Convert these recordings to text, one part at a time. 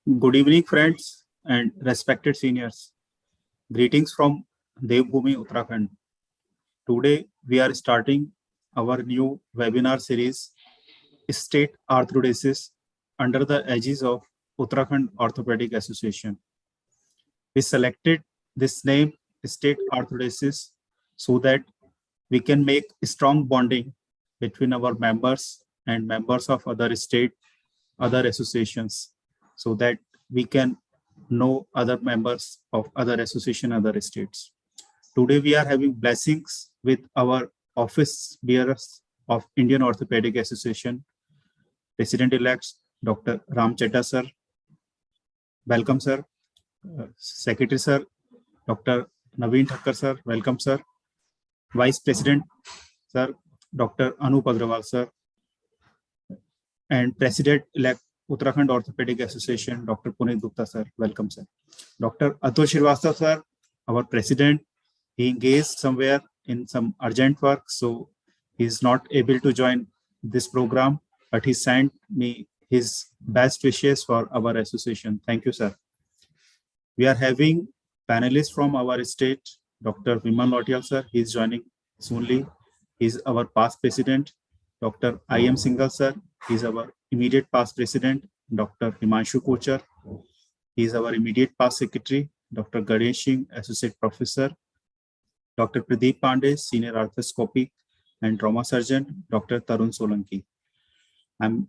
Good evening, friends and respected seniors. Greetings from Devbhoomi, Uttarakhand. Today, we are starting our new webinar series, State Arthrodesis, under the aegis of Uttarakhand Orthopaedic Association. We selected this name, State Arthrodesis, so that we can make strong bonding between our members and members of other state, other associations, so that we can know other members of other association, other states. Today we are having blessings with our office bearers of Indian Orthopaedic Association, President-elect Dr. Chaddha sir. Welcome, sir. Secretary sir, Dr. NAVEEN THAKKAR sir. Welcome, sir. Vice President sir, Dr. Anup Agrawal sir. And President-elect Uttarakhand Orthopaedic Association, Dr. Puneet Gupta sir. Welcome, sir. Dr. Atul Shrivastava sir, our president, he engaged somewhere in some urgent work, so he is not able to join this program, but he sent me his best wishes for our association. Thank you, sir. We are having panelists from our state, Dr. Vimal Nautiyal sir. He is joining soonly. He is our past president. Dr. I M Singhal sir. He is our immediate past president. Dr. Himanshu, kochar. He is our immediate past secretary. Dr. Ganesh Singh, associate professor. Dr. Pradeep Pandey, senior arthroscopy and trauma surgeon. Dr. Tarun Solanki. I'm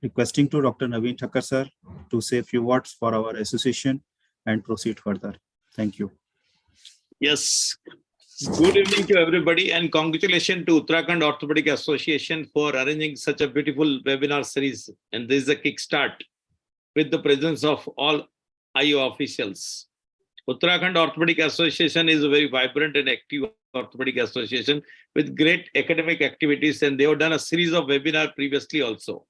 requesting to Dr. NAVEEN THAKKAR sir to say a few words for our association and proceed further. Thank you. Yes. Good evening to everybody, and congratulations to Uttarakhand Orthopaedic Association for arranging such a beautiful webinar series. And this is a kickstart with the presence of all IO officials. Uttarakhand Orthopaedic Association is a very vibrant and active orthopedic association with great academic activities, and they have done a series of webinars previously also.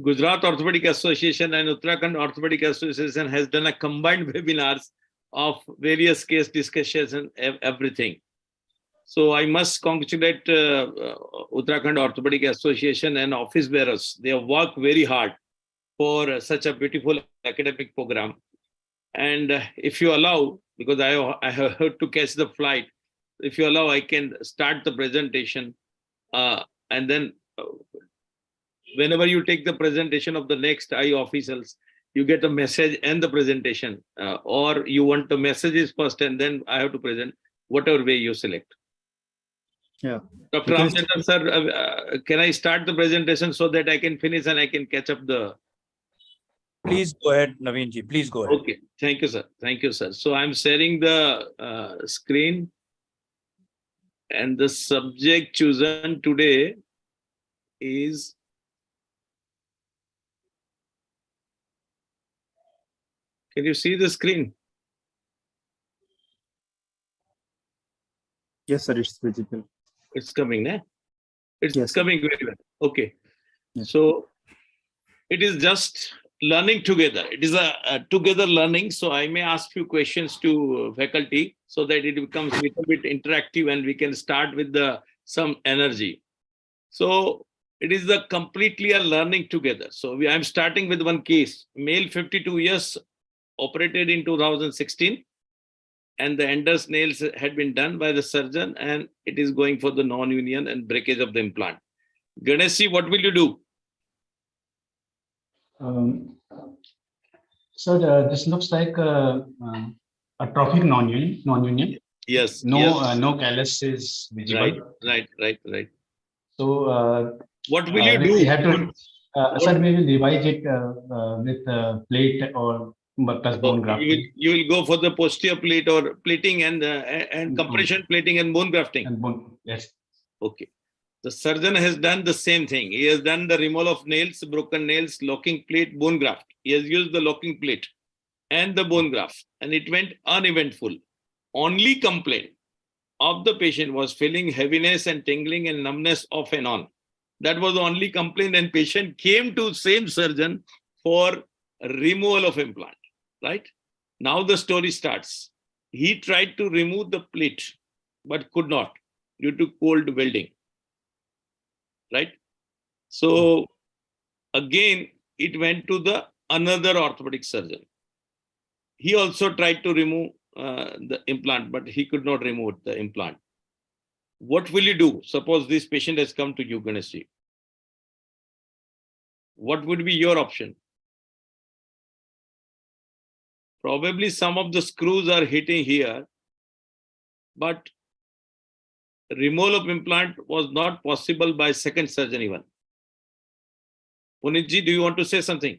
Gujarat Orthopaedic Association and Uttarakhand Orthopaedic Association has done a combined webinars of various case discussions and everything. So I must congratulate Uttarakhand Orthopaedic Association and office bearers. They have worked very hard for such a beautiful academic program. And if you allow, because I have to catch the flight, if you allow, I can start the presentation. And then whenever you take the presentation of the next IO officials, you get a message and the presentation, or you want the messages first and then I have to present, whatever way you select. Yeah. Dr. Ramchandran sir, can I start the presentation so that I can finish and I can catch up the... Please go ahead, Naveen ji. Please go ahead. Okay. Thank you, sir. Thank you, sir. So I'm sharing the screen, and the subject chosen today is... Can you see the screen? Yes, sir, it's visible. It's coming, eh? It's Yes, coming very well. Okay. Yes. So it is just learning together. It is a together learning. So I may ask few questions to faculty so that it becomes a little bit interactive and we can start with some energy. So it is completely a learning together. So I'm starting with one case. Male, 52 years, operated in 2016, and the Enders nails had been done by the surgeon, and it is going for the non-union and breakage of the implant. Ganeshi, what will you do? So this looks like a trophic non-union. Yes. No, yes. No callus is visible. Right. So what will you do? We have to, sir, we will revise it with plate or plus bone grafting. You will go for the posterior plate or plating and compression plating and bone grafting. And bone, yes. Okay. The surgeon has done the same thing. He has done the removal of nails, broken nails, locking plate, bone graft. He has used the locking plate and the bone graft, and it went uneventful. Only complaint of the patient was feeling heaviness and tingling and numbness off and on. That was the only complaint, and patient came to same surgeon for removal of implant, right? Now the story starts. He tried to remove the plate, but could not due to cold welding, right? So again, it went to the another orthopedic surgeon. He also tried to remove the implant, but he could not remove the implant. What will you do? Suppose this patient has come to you, Ganeshji. What would be your option? Probably some of the screws are hitting here, but removal of implant was not possible by second surgeon even. Puneetji, do you want to say something?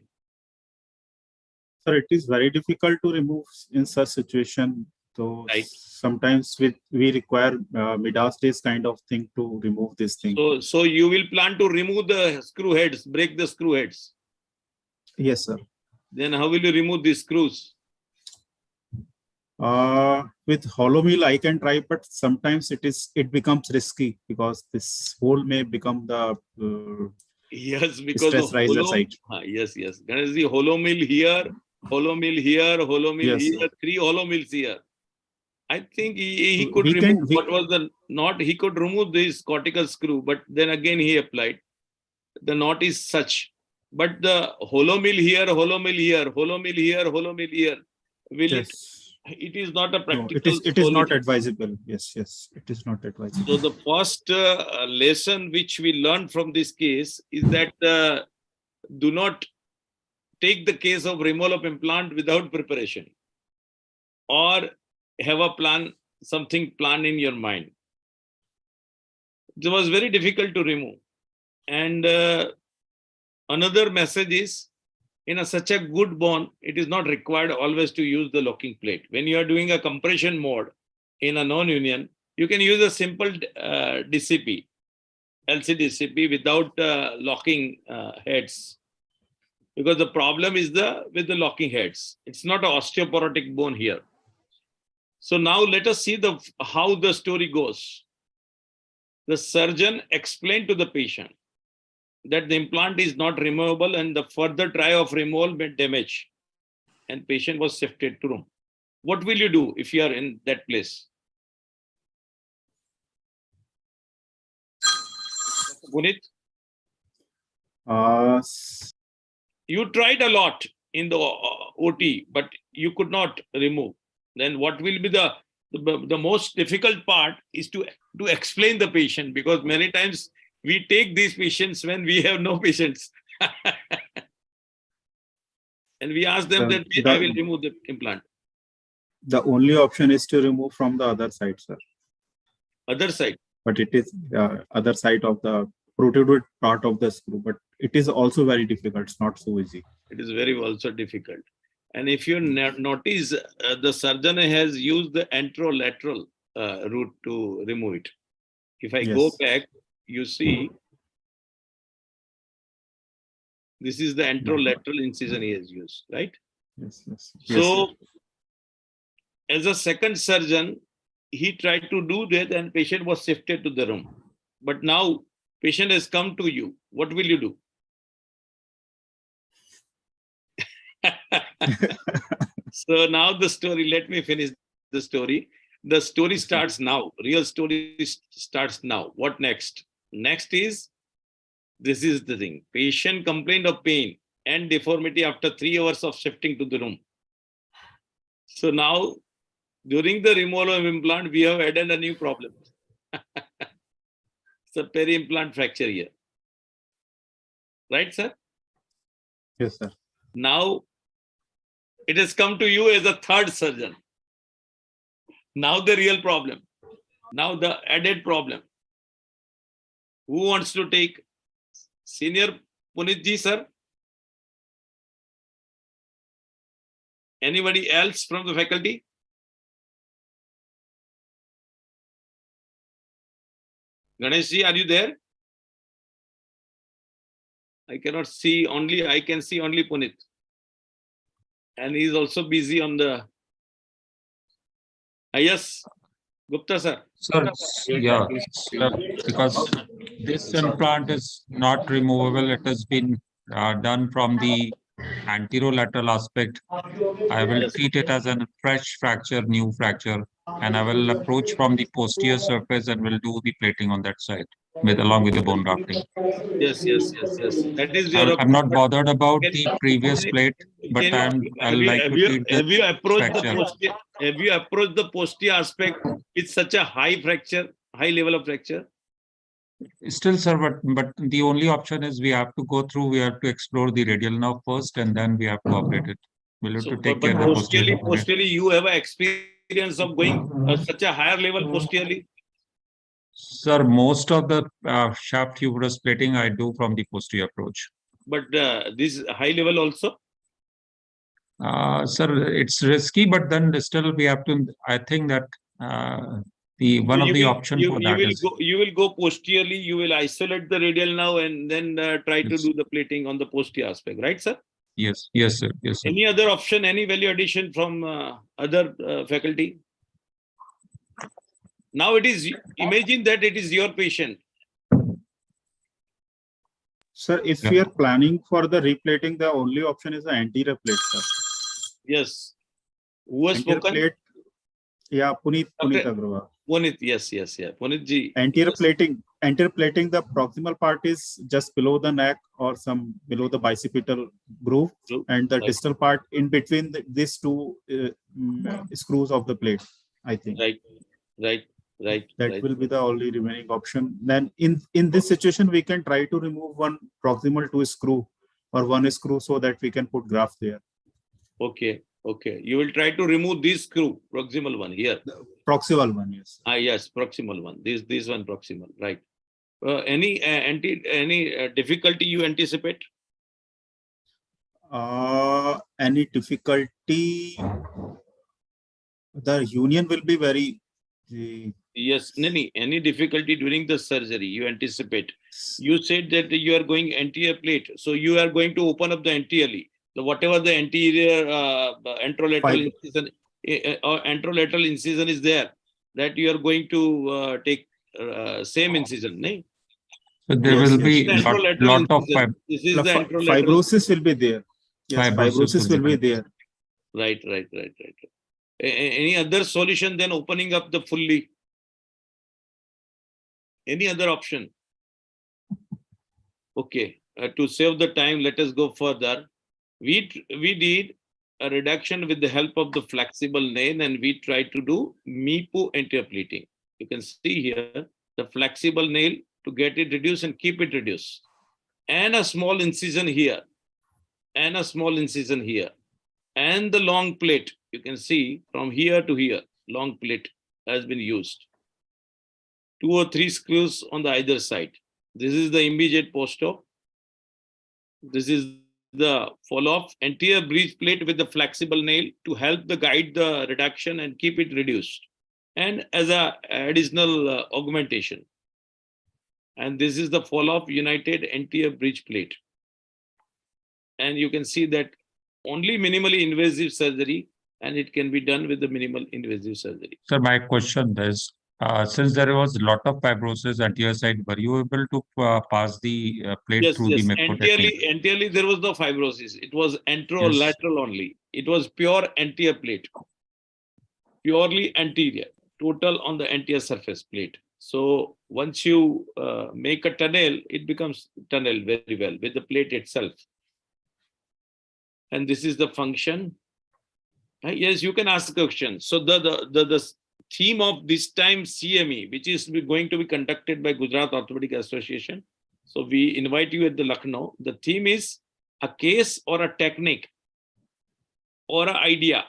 Sir, it is very difficult to remove in such situation. So Right. sometimes we require Midas kind of thing to remove this thing. So you will plan to remove the screw heads, break the screw heads. Yes, sir. Then how will you remove these screws? With hollow mill I can try, but sometimes it becomes risky because this hole may become the Yes, because stress the riser hollow, site. yes. Ganeshji, hollow mill here, hollow mill here, hollow mill Yes, here, sir. 3 hollow mills here. I think he could We remove can- what was the knot. He could remove this cortical screw, but then again he applied. The knot is such. But the hollow mill here, hollow mill here, hollow mill here, hollow mill here. Will Yes. it is not a No, practical it is not solution. advisable. Yes, it is not advisable. So the first lesson which we learned from this case is that do not take the case of removal of implant without preparation, or have a plan, something plan in your mind. It was very difficult to remove. And another message is, in such a good bone, it is not required always to use the locking plate. When you are doing a compression mode in a non-union, you can use a simple DCP, LCDCP without locking heads. Because the problem is with the locking heads. It's not an osteoporotic bone here. So now let us see how the story goes. The surgeon explained to the patient that the implant is not removable and the further try of removal may damage, and patient was shifted to room. What will you do if you are in that place? Puneet, you tried a lot in the OT, but you could not remove. Then what will be the most difficult part is to explain the patient, because many times we take these patients when we have no patients. And we ask them that I will remove the implant. The only option is to remove from the other side, sir. Other side. But it is other side of the protruded part of the screw. But it is also very difficult. It's not so easy. It is very also difficult. And if you notice, the surgeon has used the anterolateral route to remove it. If I go back, you see, this is the anterolateral incision he has used, right? Yes. So, as a second surgeon, he tried to do that and patient was shifted to the room. But now, patient has come to you. What will you do? So now the story, let me finish the story. The story starts now. Real story starts now. What next? Next is, this is the thing. Patient complained of pain and deformity after 3 hours of shifting to the room. So now, during the removal of implant, we have added a new problem. It's a peri-implant fracture here. Right, sir? Yes, sir. Now, it has come to you as a third surgeon. Now the real problem. Now the added problem. Who wants to take? Senior Puneet ji, sir? Anybody else from the faculty? Ganesh ji, are you there? I cannot see, I can see only Puneet. And he is also busy on the... Yes, Gupta sir. Sir, yeah, because this implant is not removable. It has been done from the anterolateral aspect. I will treat it as a fresh fracture, new fracture, and I will approach from the posterior surface and will do the plating on that side. along with the bone grafting. Yes. That is your I'm not bothered about Can- the previous plate, but I'll like to treat have you the approached the fracture. have you approached the posterior aspect with such a high level of fracture? Still, sir, but the only option is we have to explore the radial nerve first, and then we have to operate it. We'll have So, to but take care of the posterior. posteriorly, you have an experience of going such a higher level posteriorly. Sir, most of the shaft humerus plating I do from the posterior approach. But this high level also. Sir, it's risky, but then still we have to. I think that the one So of the option for that is you will go posteriorly. You will isolate the radial now and then try to Yes. do the plating on the posterior aspect, right, sir? yes, sir, yes, sir. Any other option? Any value addition from other faculty? Now it is. Imagine that it is your patient. Sir, if Yeah. we are planning for the replating, the only option is the anterior plate, sir. Yes. Who has Anterior spoken? plate, yeah, Puneet Okay. Agrawal. Puneet, yes. Puneet ji. Anterior plating, the proximal part is just below the neck or some below the bicipital groove, and the Right. distal part in between these two screws of the plate, I think. Right. That will be the only remaining option. Then in this situation, we can try to remove one proximal to screw or one screw so that we can put graft there. Okay. You will try to remove this screw, proximal one here. Proximal one, yes. Yes, proximal one. This one proximal, right? Any difficulty you anticipate? Any difficulty? The union will be very. Yes, any difficulty during the surgery you anticipate? You said that you are going anterior plate, so you are going to open up the anteriorly. So whatever the anterior anterolateral incision or anterolateral incision is there, that you are going to take same incision, no? So there Yes, will yes. be The lot of This is the anterolateral. Fibrosis will be there. Yes, fibrosis will be there. Right. Any other solution than opening up the fully? Any other option? Okay, to save the time, let us go further. We did a reduction with the help of the flexible nail, and we tried to do MIPU anterior pleating. You can see here the flexible nail to get it reduced and keep it reduced, and a small incision here, and a small incision here, and the long plate. You can see from here to here, long plate has been used. 2 or 3 screws on the either side. This is the immediate post-op. This is the follow-up anterior breech plate with the flexible nail to help the guide the reduction and keep it reduced, and as a additional augmentation. And this is the follow-up united anterior breech plate. And you can see that only minimally invasive surgery, and it can be done with the minimal invasive surgery. Sir, my question is, since there was a lot of fibrosis at your side, were you able to pass the plate through the MECO technique? Anteriorly there was no fibrosis. It was anterolateral only. It was pure anterior plate, purely anterior, total on the anterior surface plate. So once you make a tunnel, it becomes tunnel very well with the plate itself. And this is the function. Yes, you can ask the question. So the theme of this time CME, which is going to be conducted by Gujarat Orthopaedic Association. So we invite you at the Lucknow. The theme is a case or a technique or an idea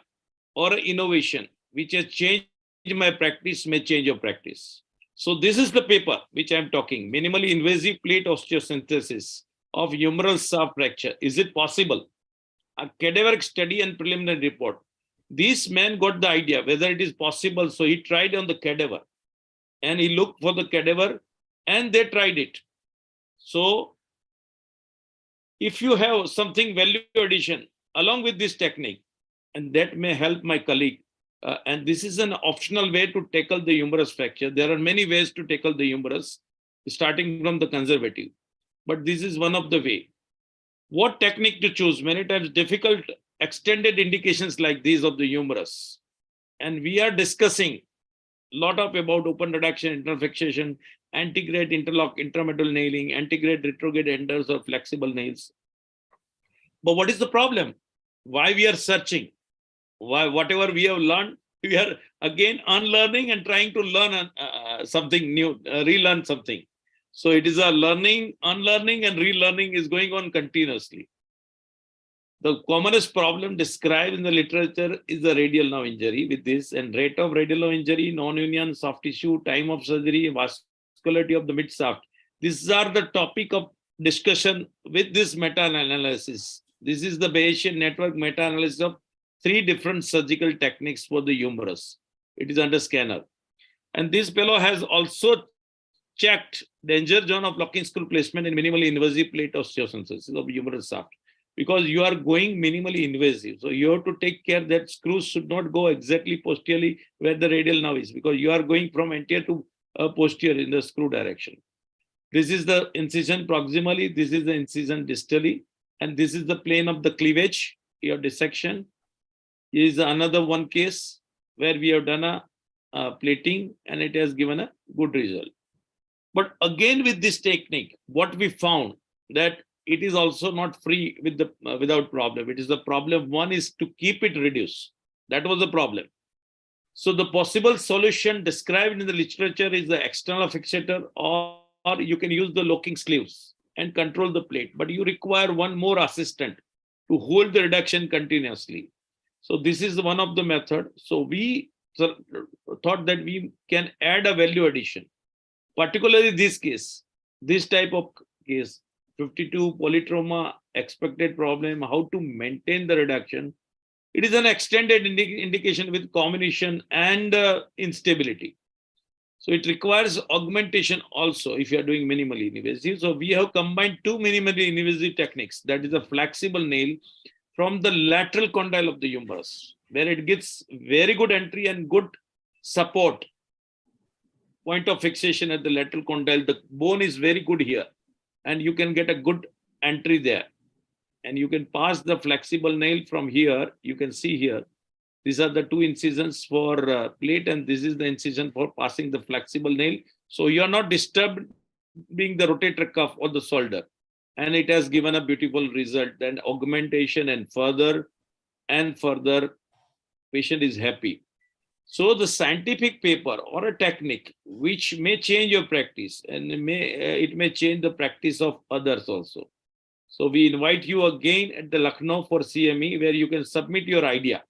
or an innovation which has changed my practice, may change your practice. So this is the paper which I'm talking, minimally invasive plate osteosynthesis of humeral shaft fracture. Is it possible? A cadaveric study and preliminary report. This man got the idea whether it is possible. So he tried on the cadaver and he looked for the cadaver and they tried it. So if you have something value addition along with this technique, and that may help my colleague, and this is an optional way to tackle the humerus fracture. There are many ways to tackle the humerus, starting from the conservative, but this is one of the way. What technique to choose? Many times difficult extended indications like these of the humerus. And we are discussing a lot of about open reduction, interfixation, antegrade interlock, intramedullary nailing, antegrade retrograde enders or flexible nails. But what is the problem? Why we are searching? Why whatever we have learned, we are again unlearning and trying to learn something new, relearn something. So it is a learning, unlearning, and relearning is going on continuously. The commonest problem described in the literature is the radial nerve injury with this, and rate of radial nerve injury, non-union, soft tissue, time of surgery, vascularity of the mid shaft. These are the topic of discussion with this meta-analysis. This is the Bayesian network meta-analysis of 3 different surgical techniques for the humerus. It is under scanner. And this fellow has also checked danger zone of locking screw placement in minimally invasive plate osteosynthesis of humerus shaft. Because you are going minimally invasive. So you have to take care that screws should not go exactly posteriorly where the radial nerve is, because you are going from anterior to posterior in the screw direction. This is the incision proximally, this is the incision distally, and this is the plane of the cleavage, your dissection. Here is another one case where we have done a plating and it has given a good result. But again with this technique, what we found that it is also not free with the without problem. It is the problem. One is to keep it reduced. That was the problem. So the possible solution described in the literature is the external fixator, or you can use the locking sleeves and control the plate. But you require one more assistant to hold the reduction continuously. So this is one of the method. So we thought that we can add a value addition, particularly this case, this type of case. 52 polytrauma, expected problem, how to maintain the reduction. It is an extended indication with combination and instability. So it requires augmentation also if you are doing minimally invasive. So we have combined 2 minimally invasive techniques. That is a flexible nail from the lateral condyle of the humerus, where it gets very good entry and good support. Point of fixation at the lateral condyle. The bone is very good here, and you can get a good entry there. And you can pass the flexible nail from here. You can see here, these are the 2 incisions for plate, and this is the incision for passing the flexible nail. So you are not disturbing the rotator cuff or the shoulder. And it has given a beautiful result. And augmentation and further, patient is happy. So the scientific paper or a technique which may change your practice, and it may change the practice of others also. So we invite you again at the Lucknow for CME, where you can submit your idea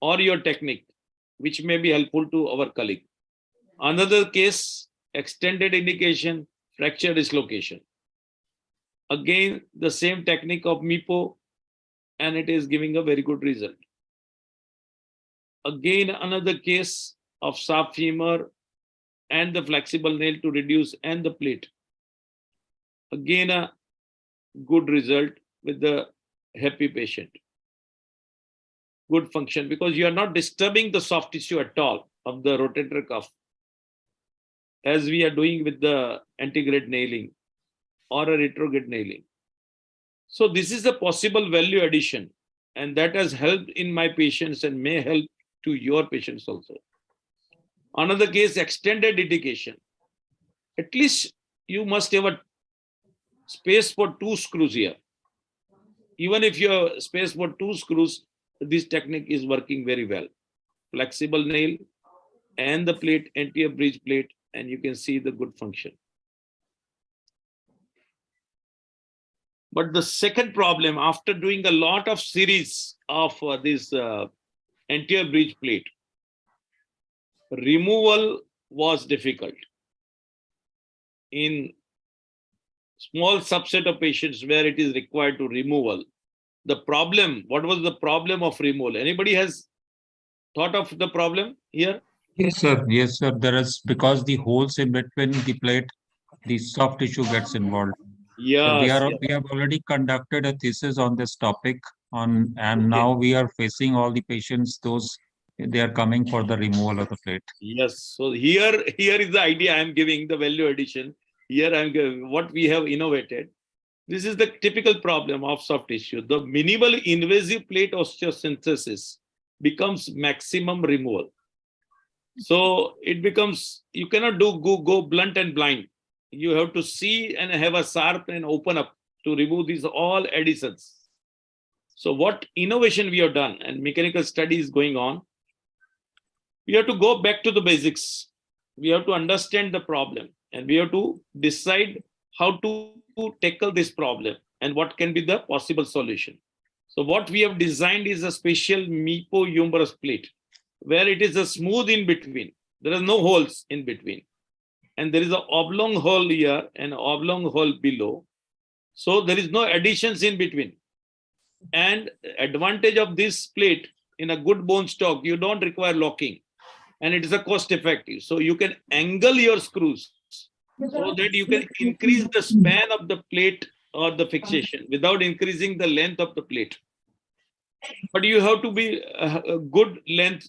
or your technique, which may be helpful to our colleague. Another case, extended indication, fracture dislocation. Again, the same technique of MIPO, and it is giving a very good result. Again, another case of shaft femur and the flexible nail to reduce and the plate. Again, a good result with the happy patient. Good function, because you are not disturbing the soft tissue at all of the rotator cuff, as we are doing with the antegrade nailing or a retrograde nailing. So this is a possible value addition, and that has helped in my patients and may help to your patients also. Another case, extended indication. At least you must have a space for 2 screws here. Even if you have space for 2 screws, this technique is working very well. Flexible nail and the plate, anterior bridge plate, and you can see the good function. But the second problem, after doing a lot of series of this anterior bridge plate, removal was difficult. In small subset of patients where it is required to removal, the problem, what was the problem of removal? Anybody has thought of the problem here? Yes, sir. Yes, sir. There is, because the holes in between the plate, the soft tissue gets involved. Yes, We have already conducted a thesis on this topic and now we are facing all the patients, they are coming for the removal of the plate. Yes. So here is the idea I am giving, the value addition. Here I am giving what we have innovated. This is the typical problem of soft tissue. The minimal invasive plate osteosynthesis becomes maximum removal. So it becomes, you cannot go blunt and blind. You have to see and have a sharp and open up to remove these all additions. So what innovation we have done and mechanical study is going on, we have to go back to the basics. We have to understand the problem and we have to decide how to tackle this problem and what can be the possible solution. So what we have designed is a special MIPO humerus plate where it is a smooth in between. There are no holes in between. And there is an oblong hole here and an oblong hole below. So there is no additions in between. And advantage of this plate in a good bone stock, you don't require locking. And it is a cost effective. So you can angle your screws so that you can increase the span of the plate or the fixation without increasing the length of the plate. But you have to be a good length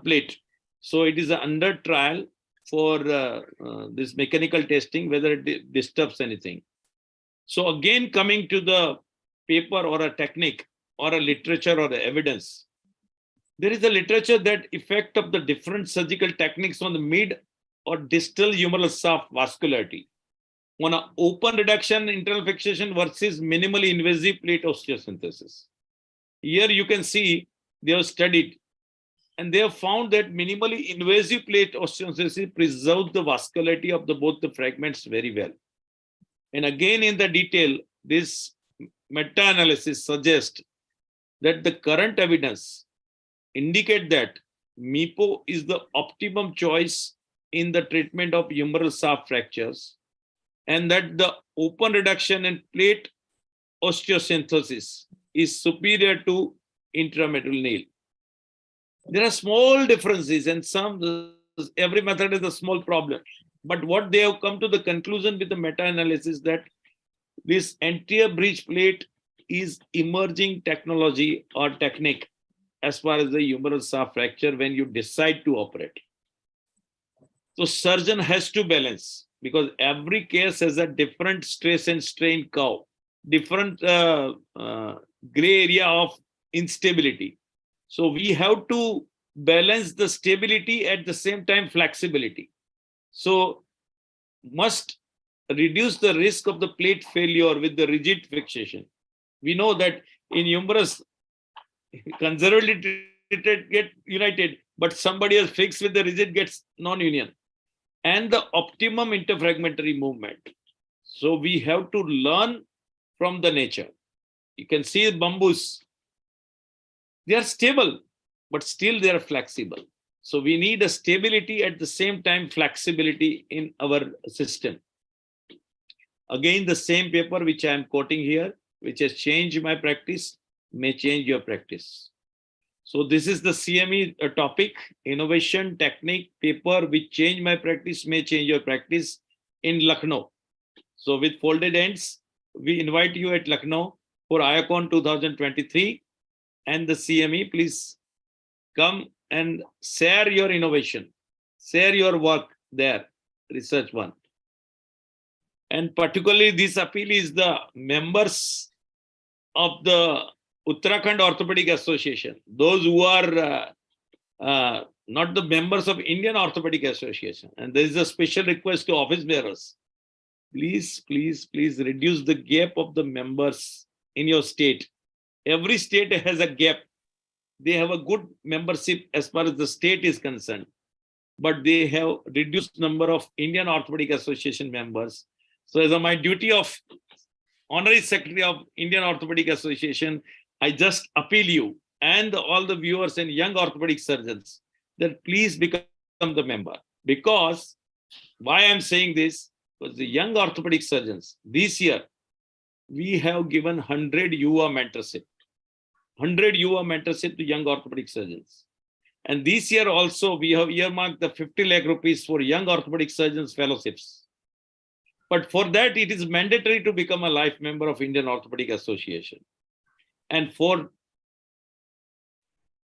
plate. So it is under trial for this mechanical testing, whether it disturbs anything. So again, coming to the paper or a technique or a literature or the evidence, there is a literature that effect of the different surgical techniques on the mid or distal humeral shaft vascularity on an open reduction internal fixation versus minimally invasive plate osteosynthesis. Here you can see they have studied and they have found that minimally invasive plate osteosynthesis preserves the vascularity of both the fragments very well. And again, in the detail, this meta-analysis suggests that the current evidence indicate that MIPO is the optimum choice in the treatment of humeral shaft fractures, and that the open reduction and plate osteosynthesis is superior to intramedullary nail. There are small differences and every method is a small problem. But what they have come to the conclusion with the meta-analysis that this anterior breech plate is emerging technology or technique as far as the humeral shaft fracture when you decide to operate. So surgeon has to balance because every case has a different stress and strain curve, different gray area of instability. So we have to balance the stability at the same time flexibility. So must reduce the risk of the plate failure with the rigid fixation. We know that in humerus, conservatively treated get united, but somebody else fixed with the rigid gets non-union. And the optimum interfragmentary movement. So we have to learn from the nature. You can see bamboos. They are stable, but still they are flexible. So we need a stability at the same time flexibility in our system. Again, the same paper which I am quoting here, which has changed my practice, may change your practice. So this is the CME topic, innovation technique paper which changed my practice, may change your practice in Lucknow. So with folded ends, we invite you at Lucknow for IACON 2023 and the CME. Please come and share your innovation, share your work there, research one. And particularly this appeal is the members of the Uttarakhand Orthopaedic Association, those who are not the members of Indian Orthopaedic Association. And there is a special request to office bearers. Please, please, please reduce the gap of the members in your state. Every state has a gap. They have a good membership as far as the state is concerned, but they have reduced number of Indian Orthopaedic Association members. So as my duty of Honorary Secretary of Indian Orthopaedic Association, I just appeal you and all the viewers and young orthopedic surgeons that please become the member. Because why I'm saying this, because the young orthopedic surgeons, this year, we have given 100 UA mentorship. 100 UA mentorship to young orthopedic surgeons. And this year also, we have earmarked the 50 lakh rupees for young orthopedic surgeons fellowships. But for that, it is mandatory to become a life member of Indian Orthopaedic Association. And for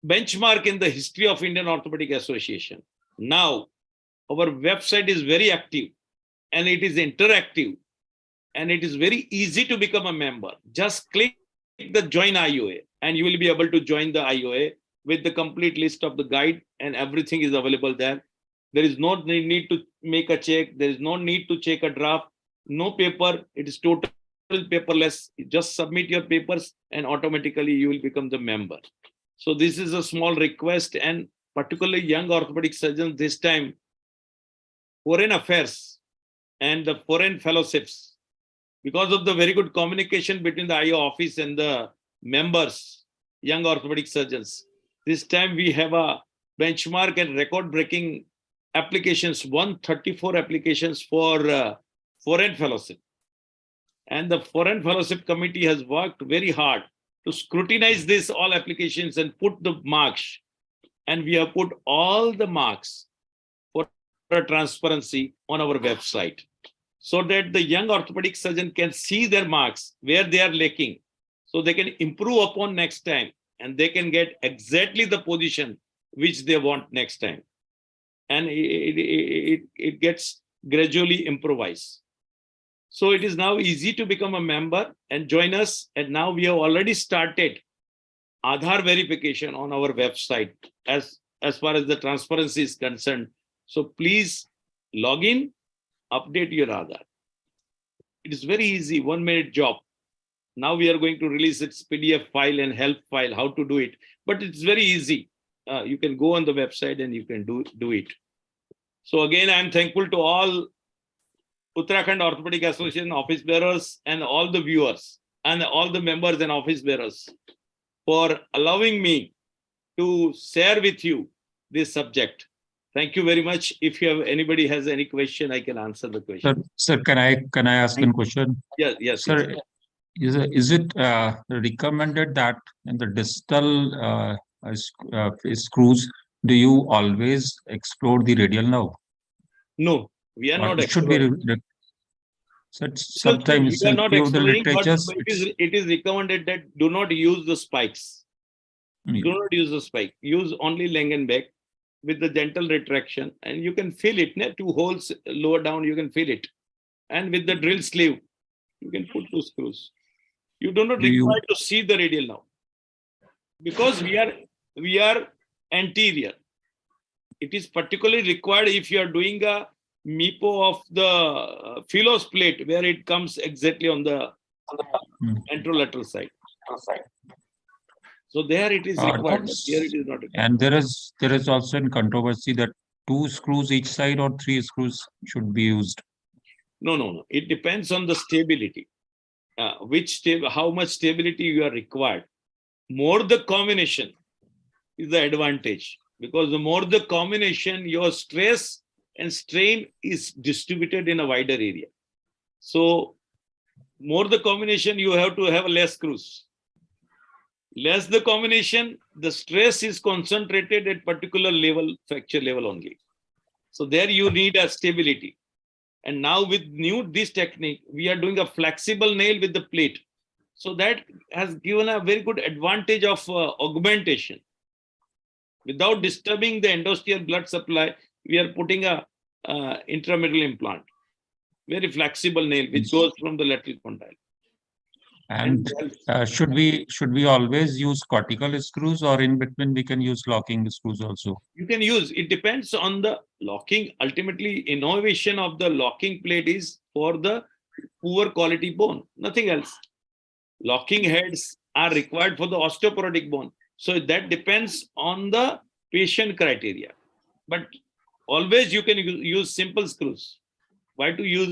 benchmark in the history of Indian Orthopaedic Association, now our website is very active and it is interactive and it is very easy to become a member. Just click the join IOA and you will be able to join the IOA with the complete list of the guide and everything is available there. There is no need to make a check. There is no need to check a draft. No paper. It is total paperless. You just submit your papers and automatically you will become the member. So this is a small request, and particularly young orthopedic surgeons this time, foreign affairs and the foreign fellowships, because of the very good communication between the IO office and the members, young orthopedic surgeons. This time we have a benchmark and record-breaking applications, 134 applications for foreign fellowship. And the foreign fellowship committee has worked very hard to scrutinize this all applications and put the marks. And we have put all the marks for transparency on our website, so that the young orthopedic surgeon can see their marks, where they are lacking, so they can improve upon next time, and they can get exactly the position which they want next time. And it gets gradually improvised. So it is now easy to become a member and join us. And now we have already started Aadhaar verification on our website as far as the transparency is concerned. So please log in, update your Aadhaar. It is very easy, 1 minute job. Now we are going to release its PDF file and help file, how to do it. But it's very easy. You can go on the website and you can do it. So again, I'm thankful to all Uttarakhand Orthopaedic Association office bearers and all the viewers and all the members and office bearers for allowing me to share with you this subject. Thank you very much. If you have anybody has any question, I can answer the question. Sir, can I ask one question? Yes. Sir, is it recommended that in the distal screws, do you always explore the radial nerve? No, we are not It should be sometimes we are not few of the exploring, but literatures, it is recommended that do not use the spikes. Do not use the spike. Use only Langenbeck with the gentle retraction, and you can feel it. 2 holes lower down, you can feel it. And with the drill sleeve, you can put 2 screws. You do not require to see the radial now, because we are anterior. It is particularly required if you are doing a MIPO of the Philos plate, where it comes exactly on the anterolateral side. So there it is required. Here it is not required. And there is also in controversy that 2 screws each side or 3 screws should be used. No. It depends on the stability. How much stability you are required. More the combination is the advantage, because the more the combination, your stress and strain is distributed in a wider area. So more the combination, you have to have less screws. Less the combination, the stress is concentrated at particular level, fracture level only. So there you need a stability. And now with this technique, we are doing a flexible nail with the plate. So that has given a very good advantage of augmentation. Without disturbing the endosteal blood supply, we are putting a intramedullary implant. Very flexible nail, which goes from the lateral condyle. And should we always use cortical screws, or in between we can use locking screws also? You can use, it depends on the locking. Ultimately, innovation of the locking plate is for the poor quality bone, nothing else. Locking heads are required for the osteoporotic bone. So that depends on the patient criteria. But always you can use simple screws. Why to use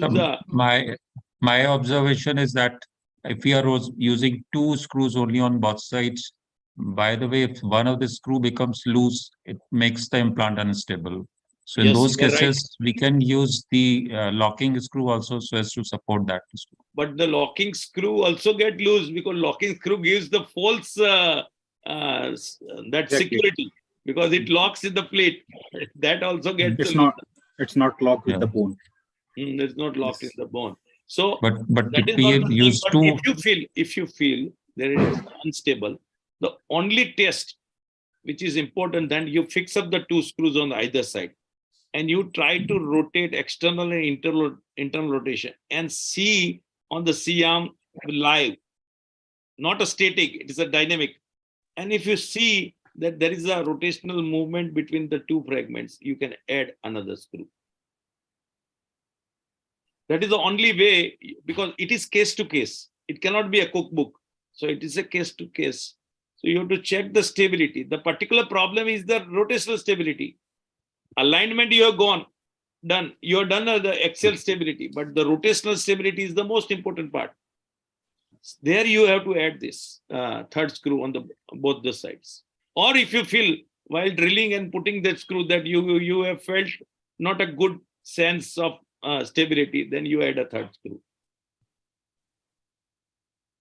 my observation is that if we are using 2 screws only on both sides, by the way, if one of the screw becomes loose, it makes the implant unstable. So in those cases, we can use the locking screw also, so as to support that screw. But the locking screw also get loose, because locking screw gives the false security, because it locks in the plate. That also gets it's not locked with the bone. It's not locked in the bone. So but that is we not the use thing. But if you feel that it is unstable, the only test which is important, then you fix up the 2 screws on either side, and you try to rotate external and internal rotation, and see on the C-arm live, not a static, it is a dynamic. And if you see that there is a rotational movement between the two fragments, you can add another screw. That is the only way, because it is case to case. It cannot be a cookbook. So it is a case to case. So you have to check the stability. The particular problem is the rotational stability. Alignment you have done. You have done the axial stability, but the rotational stability is the most important part. There you have to add this third screw on both the sides. Or if you feel while drilling and putting that screw that you have felt not a good sense of stability, then you add a third screw.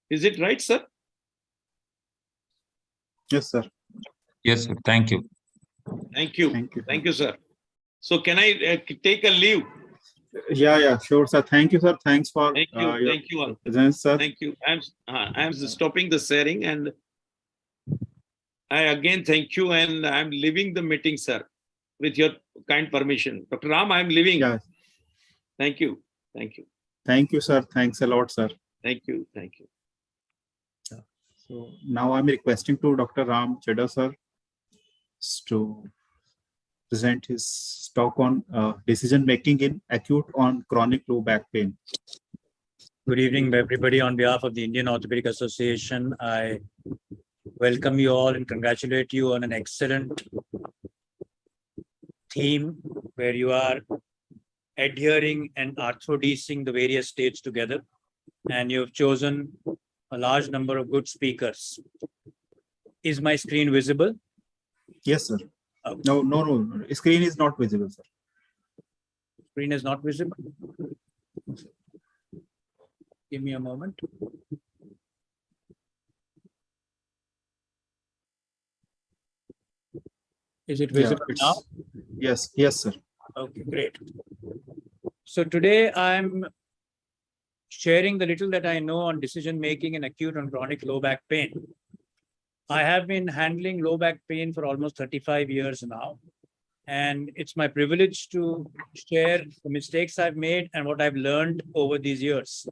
Is it right, sir? Yes, sir. Yes, sir. Thank you. Thank you. Thank you. Thank you, sir. So can I take a leave? Yeah, sure, sir. Thank you, sir. Thanks for Thank you. your Thank you all. presence, sir. Thank you. I'm stopping the sharing, and I again thank you, and I'm leaving the meeting, sir, with your kind permission. Dr. Ram, I'm leaving. Yeah. Thank you. Thank you. Thank you, sir. Thanks a lot, sir. Thank you. Thank you. So now I'm requesting to Dr. Ram Chaddha, sir, to present his talk on decision making in acute on chronic low back pain. Good evening, everybody. On behalf of the Indian Orthopaedic Association, I welcome you all and congratulate you on an excellent theme where you are adhering and arthrodesing the various states together. And you've chosen a large number of good speakers. Is my screen visible? Yes, sir. Okay. No. Screen is not visible, sir. Screen is not visible. Give me a moment. Is it visible now? Yes, sir. Okay, great. So today I'm sharing the little that I know on decision making in acute and chronic low back pain. I have been handling low back pain for almost 35 years now. And it's my privilege to share the mistakes I've made and what I've learned over these years.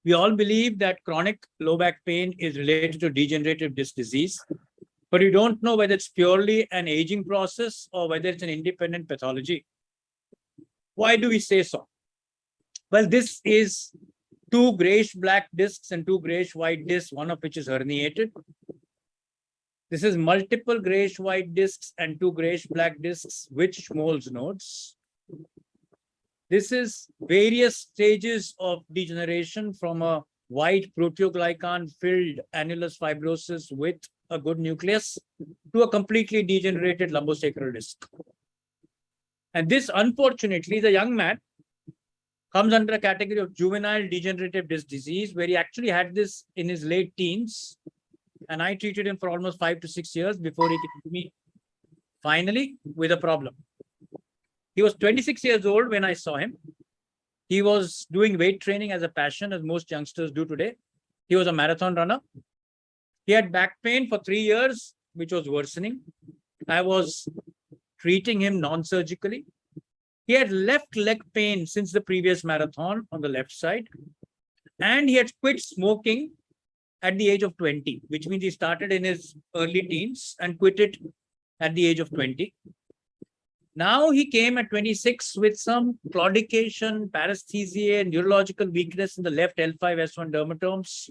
We all believe that chronic low back pain is related to degenerative disc disease, but we don't know whether it's purely an aging process or whether it's an independent pathology. Why do we say so? Well, this is two grayish-black discs and two grayish-white discs, one of which is herniated. This is multiple grayish-white discs and two grayish-black discs with Schmoll's nodes. This is various stages of degeneration from a white proteoglycan-filled annulus fibrosis with a good nucleus to a completely degenerated lumbosacral disc. And this, unfortunately, the young man comes under a category of juvenile degenerative disc disease, where he actually had this in his late teens. And I treated him for almost 5 to 6 years before he came to me, finally, with a problem. He was 26 years old when I saw him. He was doing weight training as a passion, as most youngsters do today. He was a marathon runner. He had back pain for 3 years, which was worsening. I was treating him non-surgically. He had left leg pain since the previous marathon on the left side. And he had quit smoking at the age of 20, which means he started in his early teens and quit it at the age of 20. Now he came at 26 with some claudication, paresthesia, and neurological weakness in the left L5-S1 dermatomes.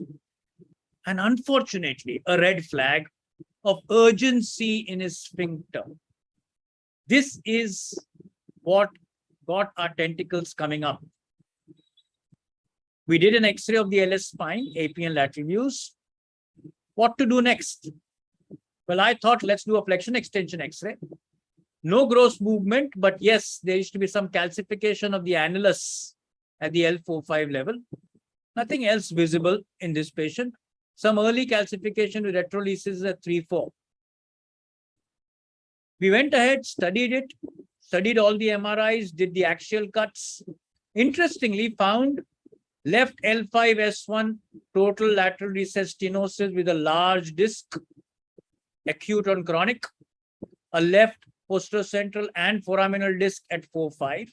And unfortunately, a red flag of urgency in his sphincter. This is what got our tentacles coming up. We did an X-ray of the LS spine, AP and lateral views. What to do next? Well, I thought, let's do a flexion extension X-ray. No gross movement, but yes, there used to be some calcification of the annulus at the L4-5 level. Nothing else visible in this patient. Some early calcification with retrolysis at 3-4. We went ahead, studied it, studied all the MRIs, did the axial cuts. Interestingly, found left L5-S1 total lateral recess stenosis with a large disc, acute on chronic, a left posterocentral and foraminal disc at 4-5,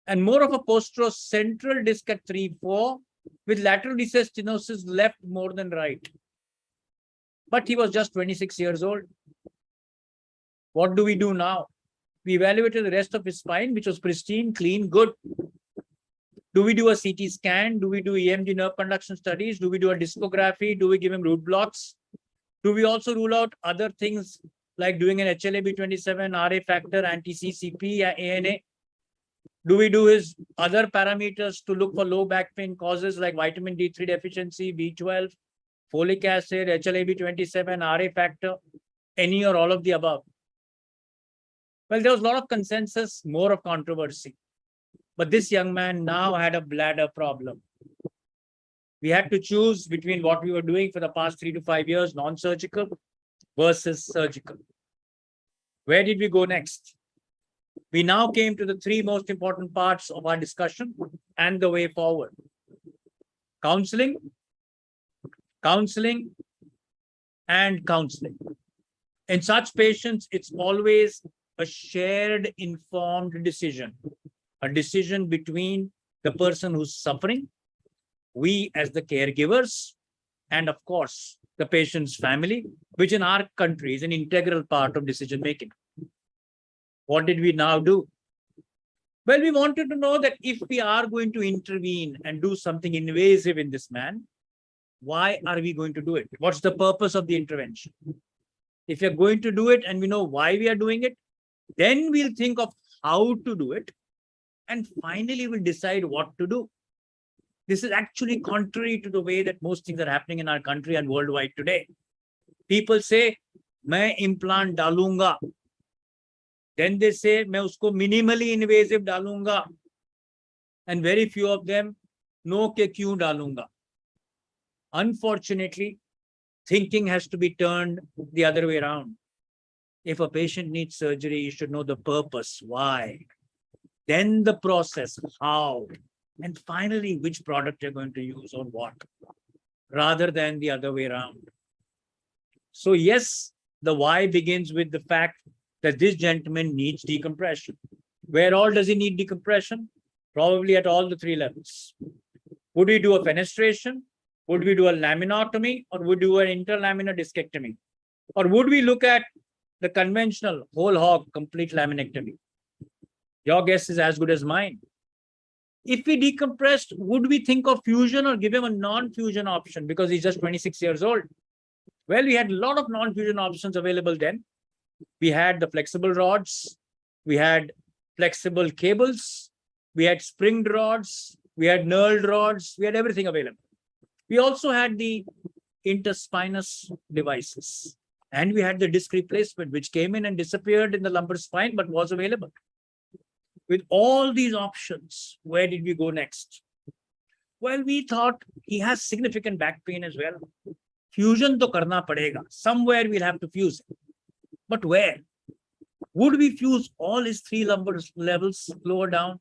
and more of a posterocentral disc at 3-4 with lateral recess stenosis left more than right. But he was just 26 years old. What do we do now? We evaluated the rest of his spine, which was pristine, clean, good. Do we do a CT scan? Do we do EMG nerve conduction studies? Do we do a discography? Do we give him root blocks? Do we also rule out other things like doing an HLA-B27, RA factor, anti-CCP, ANA? Do we do his other parameters to look for low back pain causes like vitamin D3 deficiency, B12, folic acid, HLA-B27, RA factor, any or all of the above? Well, there was a lot of consensus, more of controversy. But this young man now had a bladder problem. We had to choose between what we were doing for the past 3 to 5 years, non-surgical versus surgical. Where did we go next? We now came to the 3 most important parts of our discussion and the way forward. Counseling, counseling, and counseling. In such patients, it's always a shared informed decision, a decision between the person who's suffering, we as the caregivers, and of course, the patient's family, which in our country is an integral part of decision making. What did we now do? Well, we wanted to know that if we are going to intervene and do something invasive in this man, why are we going to do it? What's the purpose of the intervention? If you're going to do it and we know why we are doing it, then we'll think of how to do it. And finally, we'll decide what to do. This is actually contrary to the way that most things are happening in our country and worldwide today. People say, "Main implant dalunga." Then they say, "Main usko minimally invasive dalunga." And very few of them know ke kyun dalunga. Unfortunately, thinking has to be turned the other way around. If a patient needs surgery, you should know the purpose, why. Then the process, how. And finally, which product you're going to use or what, rather than the other way around. So yes, the why begins with the fact that this gentleman needs decompression. Where all does he need decompression? Probably at all the 3 levels. Would we do a fenestration? Would we do a laminotomy? Or would we do an interlaminar discectomy? Or would we look at the conventional whole hog complete laminectomy? Your guess is as good as mine. If we decompressed, would we think of fusion or give him a non-fusion option because he's just 26 years old? Well, we had a lot of non-fusion options available then. We had the flexible rods, we had flexible cables, we had springed rods, we had knurled rods, we had everything available. We also had the interspinous devices, and we had the disc replacement, which came in and disappeared in the lumbar spine, but was available. With all these options, where did we go next? Well, we thought he has significant back pain as well. Fusion to karna padega. Somewhere we'll have to fuse it. But where? Would we fuse all his 3 lumbar levels lower down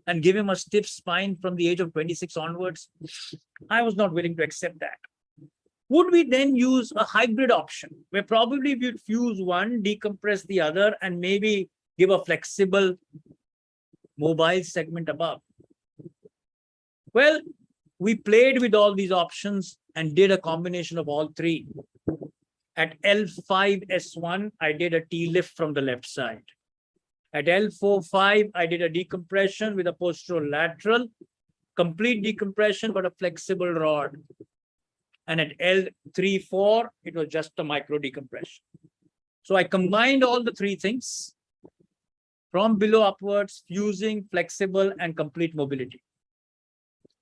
and give him a stiff spine from the age of 26 onwards? I was not willing to accept that. Would we then use a hybrid option where probably we'd fuse one, decompress the other, and maybe give a flexible mobile segment above? Well, we played with all these options and did a combination of all 3. At L5S1, I did a T-lift from the left side. At L45, I did a decompression with a posterolateral, complete decompression, but a flexible rod. And at L34, it was just a micro decompression. So I combined all the 3 things from below upwards, fusing, flexible, and complete mobility.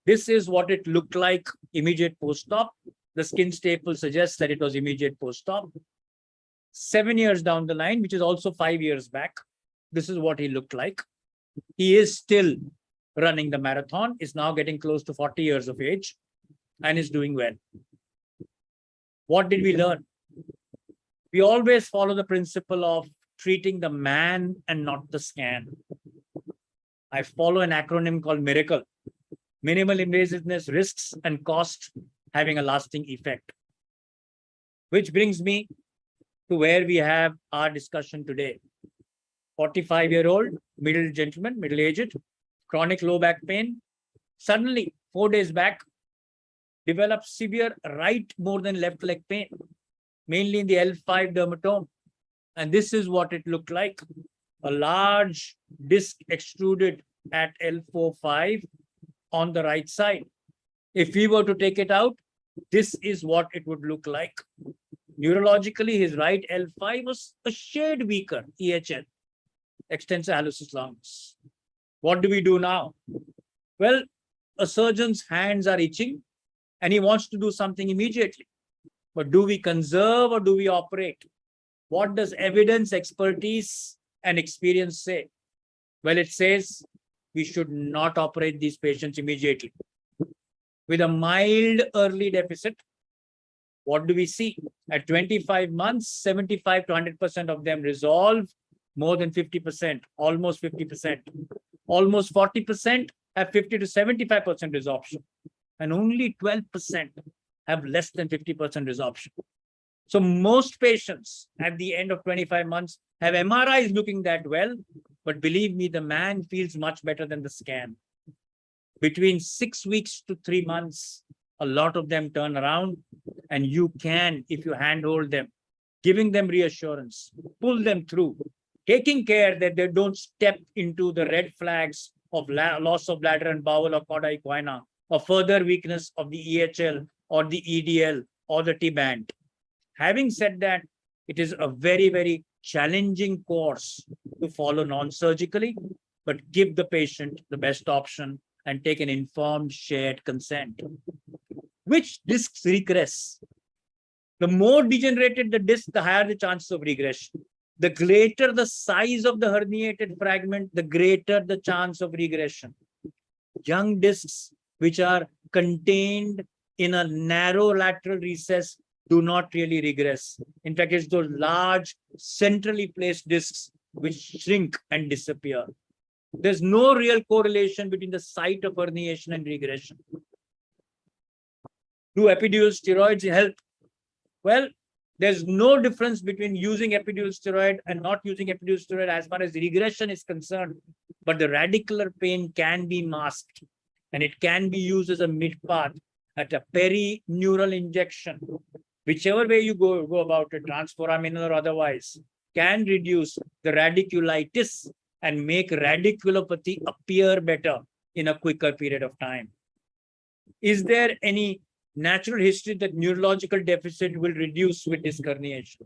This is what it looked like immediate post-op. The skin staple suggests that it was immediate post-op. 7 years down the line, which is also 5 years back, this is what he looked like. He is still running the marathon, is now getting close to 40 years of age, and is doing well. What did we learn? We always follow the principle of treating the man and not the scan. I follow an acronym called MIRACLE. Minimal invasiveness, risks, and cost having a lasting effect. Which brings me to where we have our discussion today. 45-year-old, middle gentleman, middle-aged, chronic low back pain. Suddenly, 4 days back, developed severe right more than left leg pain. mainly in the L5 dermatome. And this is what it looked like. A large disc extruded at L4-5 on the right side. If we were to take it out, this is what it would look like. Neurologically, his right L5 was a shade weaker, EHL, extensor hallucis longus. What do we do now? Well, a surgeon's hands are itching and he wants to do something immediately. But do we conserve or do we operate? What does evidence, expertise, and experience say? Well, it says we should not operate these patients immediately. With a mild early deficit, what do we see? At 25 months, 75 to 100% of them resolve, more than 50%, almost 50%. Almost 40% have 50 to 75% resorption, and only 12% have less than 50% resorption. So most patients at the end of 25 months have MRIs looking that well, but believe me, the man feels much better than the scan. Between 6 weeks to 3 months, a lot of them turn around, and you can, if you handhold them, giving them reassurance, pull them through, taking care that they don't step into the red flags of loss of bladder and bowel or cauda equina, or further weakness of the EHL or the EDL or the T-band. Having said that, it is a very, very challenging course to follow non-surgically, but give the patient the best option and take an informed shared consent. Which discs regress? The more degenerated the disc, the higher the chances of regression. The greater the size of the herniated fragment, the greater the chance of regression. Young discs which are contained in a narrow lateral recess do not really regress. In fact, it's those large centrally placed discs which shrink and disappear. There's no real correlation between the site of herniation and regression. Do epidural steroids help? Well, there's no difference between using epidural steroid and not using epidural steroid as far as regression is concerned, but the radicular pain can be masked, and it can be used as a mid-path at a perineural injection. Whichever way you go about it, transforaminal or otherwise, can reduce the radiculitis and make radiculopathy appear better in a quicker period of time. Is there any natural history that neurological deficit will reduce with disc herniation?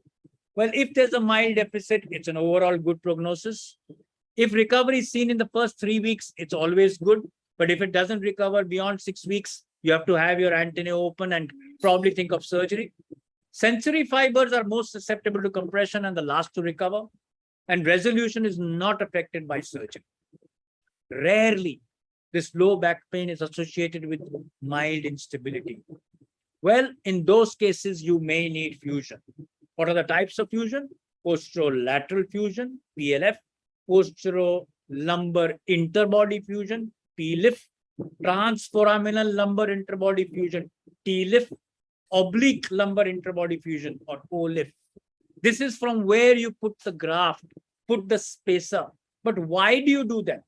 Well, if there's a mild deficit, it's an overall good prognosis. If recovery is seen in the first 3 weeks, it's always good. But if it doesn't recover beyond 6 weeks, you have to have your antennae open and probably think of surgery. Sensory fibers are most susceptible to compression and the last to recover. And resolution is not affected by surgery. Rarely, this low back pain is associated with mild instability. Well, in those cases, you may need fusion. What are the types of fusion? Posterolateral fusion, PLF, posterolumbar interbody fusion, PLIF, transforaminal lumbar interbody fusion, TLIF, oblique lumbar interbody fusion, or OLIF. This is from where you put the graft, put the spacer. But why do you do that?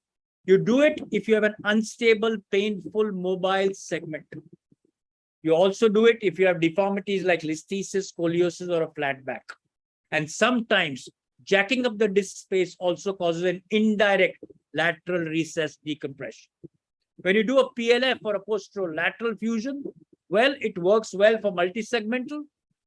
You do it if you have an unstable, painful, mobile segment. You also do it if you have deformities like listhesis, scoliosis, or a flat back. And sometimes jacking up the disc space also causes an indirect lateral recess decompression. When you do a PLF or a posterolateral fusion, well, it works well for multisegmental,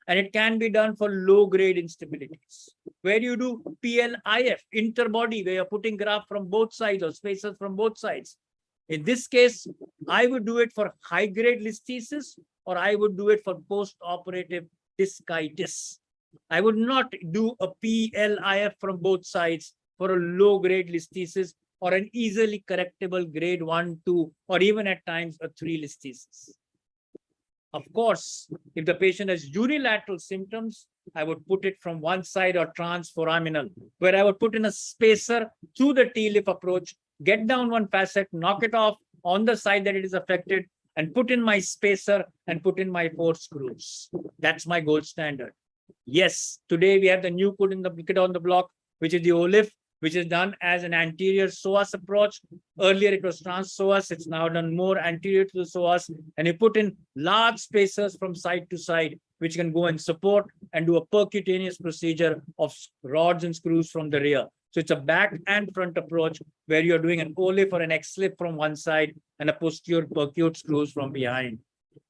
and it can be done for low-grade instabilities. Where you do PLIF, interbody, where you're putting graft from both sides or spacers from both sides. In this case, I would do it for high-grade listhesis, or I would do it for post-operative discitis. I would not do a PLIF from both sides for a low-grade listhesis or an easily correctable grade 1, 2, or even at times a 3 listhesis. Of course, if the patient has unilateral symptoms, I would put it from one side or transforaminal, where I would put in a spacer through the T-lip approach, get down one facet, knock it off on the side that it is affected, and put in my spacer and put in my 4 screws. That's my gold standard. Yes, today we have the new kit on the block, which is the OLIF, which is done as an anterior psoas approach. Earlier it was trans-psoas. It's now done more anterior to the psoas. And you put in large spacers from side to side which can go and support and do a percutaneous procedure of rods and screws from the rear. So it's a back and front approach where you're doing an OLIF or an X-slip from one side and a posterior percute screws from behind.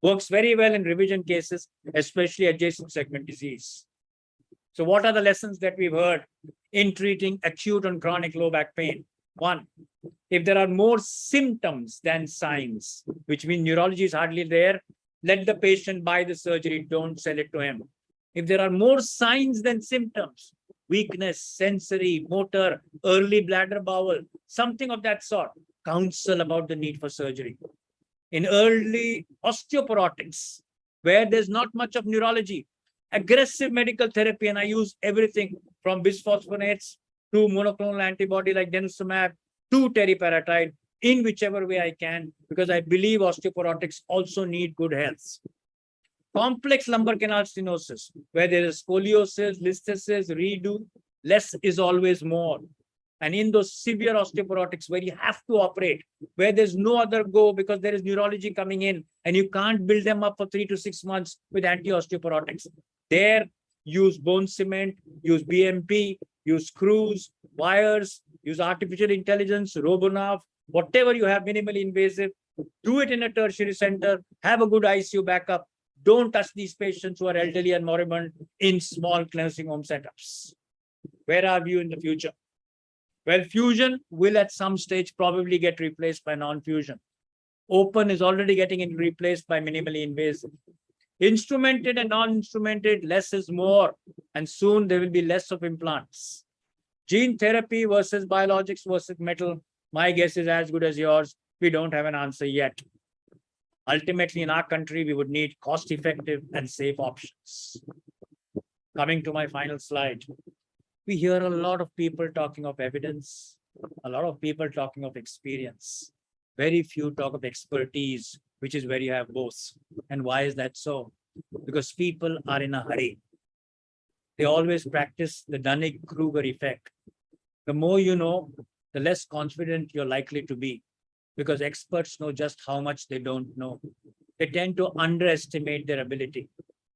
Works very well in revision cases, especially adjacent segment disease. So what are the lessons that we've heard in treating acute and chronic low back pain? One, if there are more symptoms than signs, which means neurology is hardly there, let the patient buy the surgery, don't sell it to him. If there are more signs than symptoms, weakness, sensory, motor, early bladder bowel, something of that sort, counsel about the need for surgery. In early osteoporotics, where there's not much of neurology, aggressive medical therapy, and I use everything from bisphosphonates to monoclonal antibody like denosumab to teriparatide in whichever way I can, because I believe osteoporotics also need good health. Complex lumbar canal stenosis, where there is scoliosis, listhesis, redo, less is always more. And in those severe osteoporotics where you have to operate, where there's no other go because there is neurology coming in and you can't build them up for 3 to 6 months with anti-osteoporotics, there use bone cement, use BMP, use screws, wires, use artificial intelligence, RoboNav, whatever you have minimally invasive, do it in a tertiary center, have a good ICU backup. Don't touch these patients who are elderly and moribund in small nursing home setups. Where are you in the future? Well, fusion will at some stage probably get replaced by non-fusion. Open is already getting replaced by minimally invasive. Instrumented and non-instrumented, less is more, and soon there will be less of implants. Gene therapy versus biologics versus metal, my guess is as good as yours. We don't have an answer yet. Ultimately, in our country, we would need cost-effective and safe options. Coming to my final slide. We hear a lot of people talking of evidence, a lot of people talking of experience. Very few talk of expertise, which is where you have both. And why is that so? Because people are in a hurry. They always practice the Dunning-Kruger effect. The more you know, the less confident you're likely to be, because experts know just how much they don't know. They tend to underestimate their ability.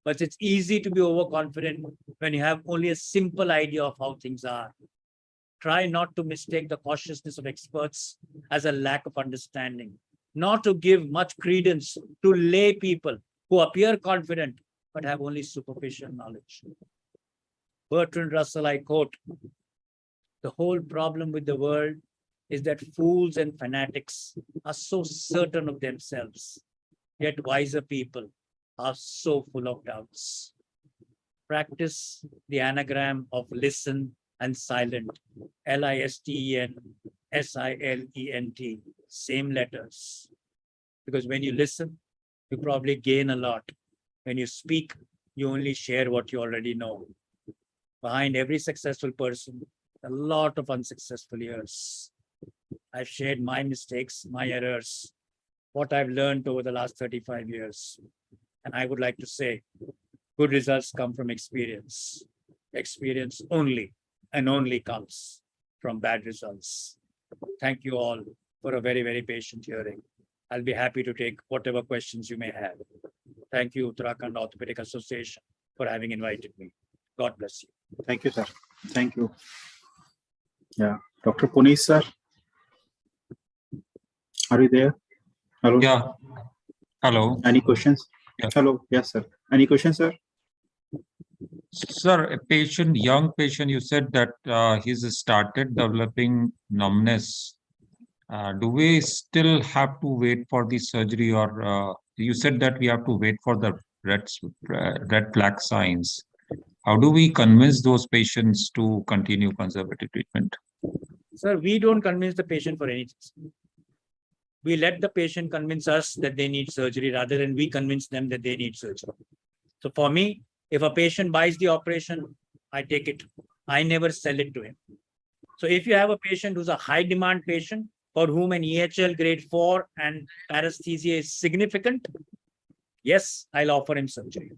But it's easy to be overconfident when you have only a simple idea of how things are. Try not to mistake the cautiousness of experts as a lack of understanding, not to give much credence to lay people who appear confident but have only superficial knowledge. Bertrand Russell, I quote, "The whole problem with the world is that fools and fanatics are so certain of themselves, yet wiser people are so full of doubts." Practice the anagram of listen and silent, LISTEN, SILENT, same letters. Because when you listen, you probably gain a lot. When you speak, you only share what you already know. Behind every successful person, a lot of unsuccessful years. I've shared my mistakes, my errors, what I've learned over the last 35 years. And I would like to say, good results come from experience. Experience only and only comes from bad results. Thank you all for a very, very patient hearing. I'll be happy to take whatever questions you may have. Thank you, Uttarakhand Orthopaedic Association, for having invited me. God bless you. Thank you, sir. Thank you. Yeah. Dr. Puneet, sir. Are you there? Hello? Yeah. Hello. Any questions? Yeah. Hello. Yes, sir. Any questions, sir? Sir, a patient, young patient, you said that he's started developing numbness. Do we still have to wait for the surgery, or you said that we have to wait for the red flag signs? How do we convince those patients to continue conservative treatment? Sir, we don't convince the patient for anything. We let the patient convince us that they need surgery rather than we convince them that they need surgery. So for me, if a patient buys the operation, I take it. I never sell it to him. So if you have a patient who's a high demand patient for whom an EHL grade 4 and paresthesia is significant, yes, I'll offer him surgery.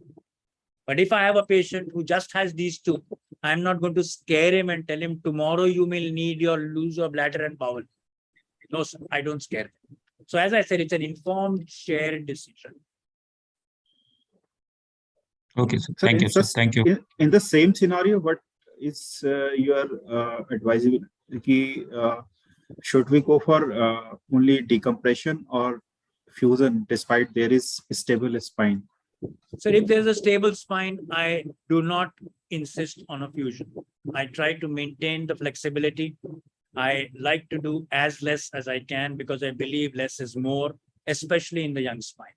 But if I have a patient who just has these two, I'm not going to scare him and tell him tomorrow you will need your lose your bladder and bowel. No, sir, I don't scare them. So as I said, it's an informed, shared decision. Okay, sir. So Thank you, sir. Thank you. in the same scenario, what is your advisable? Should we go for only decompression or fusion despite there is stable spine? So if there's a stable spine, I do not insist on a fusion. I try to maintain the flexibility. I like to do as less as I can because I believe less is more, especially in the young spine.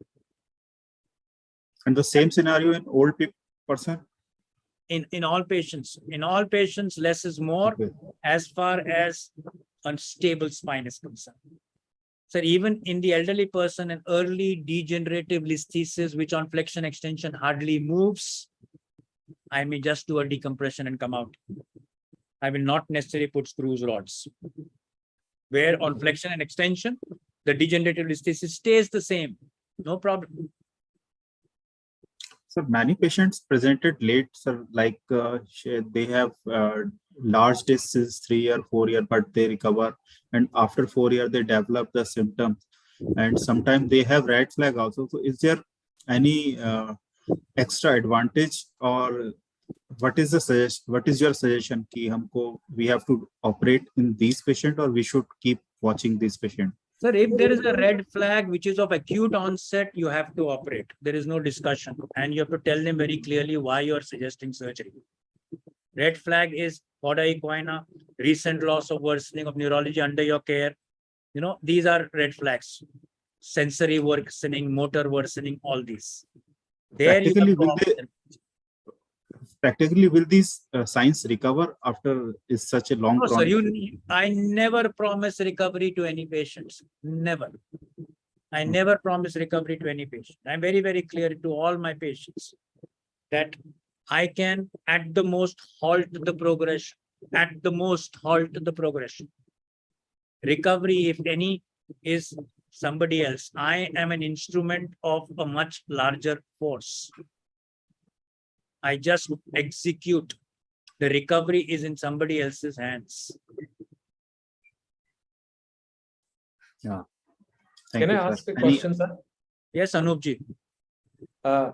And the same scenario in old person? In all patients, less is more. Okay. As far as unstable spine is concerned. So even in the elderly person, an early degenerative listhesis, which on flexion extension hardly moves, I may just do a decompression and come out. I will not necessarily put screws rods. Where on flexion and extension, the degenerative listhesis stays the same. No problem. So many patients presented late, sir, like they have large discs 3 year, 4 year, but they recover. And after 4 years, they develop the symptoms. And sometimes they have red flag also. So is there any extra advantage, or what is your suggestion? Ki we have to operate in these patients, or we should keep watching this patient? Sir, if there is a red flag which is of acute onset, you have to operate. There is no discussion. And you have to tell them very clearly why you are suggesting surgery. Red flag is cauda equina, recent loss of worsening of neurology under your care. You know, these are red flags. Sensory worsening, motor worsening, all these. There Practically, will these signs recover after is such a long process? I never promise recovery to any patients. Never. I never promise recovery to any patient. I'm very, very clear to all my patients that I can at the most halt the progression. At the most halt the progression. Recovery, if any, is somebody else. I am an instrument of a much larger force. I just execute. The recovery is in somebody else's hands. Yeah. Can I ask a question, sir? Yes, Anupji.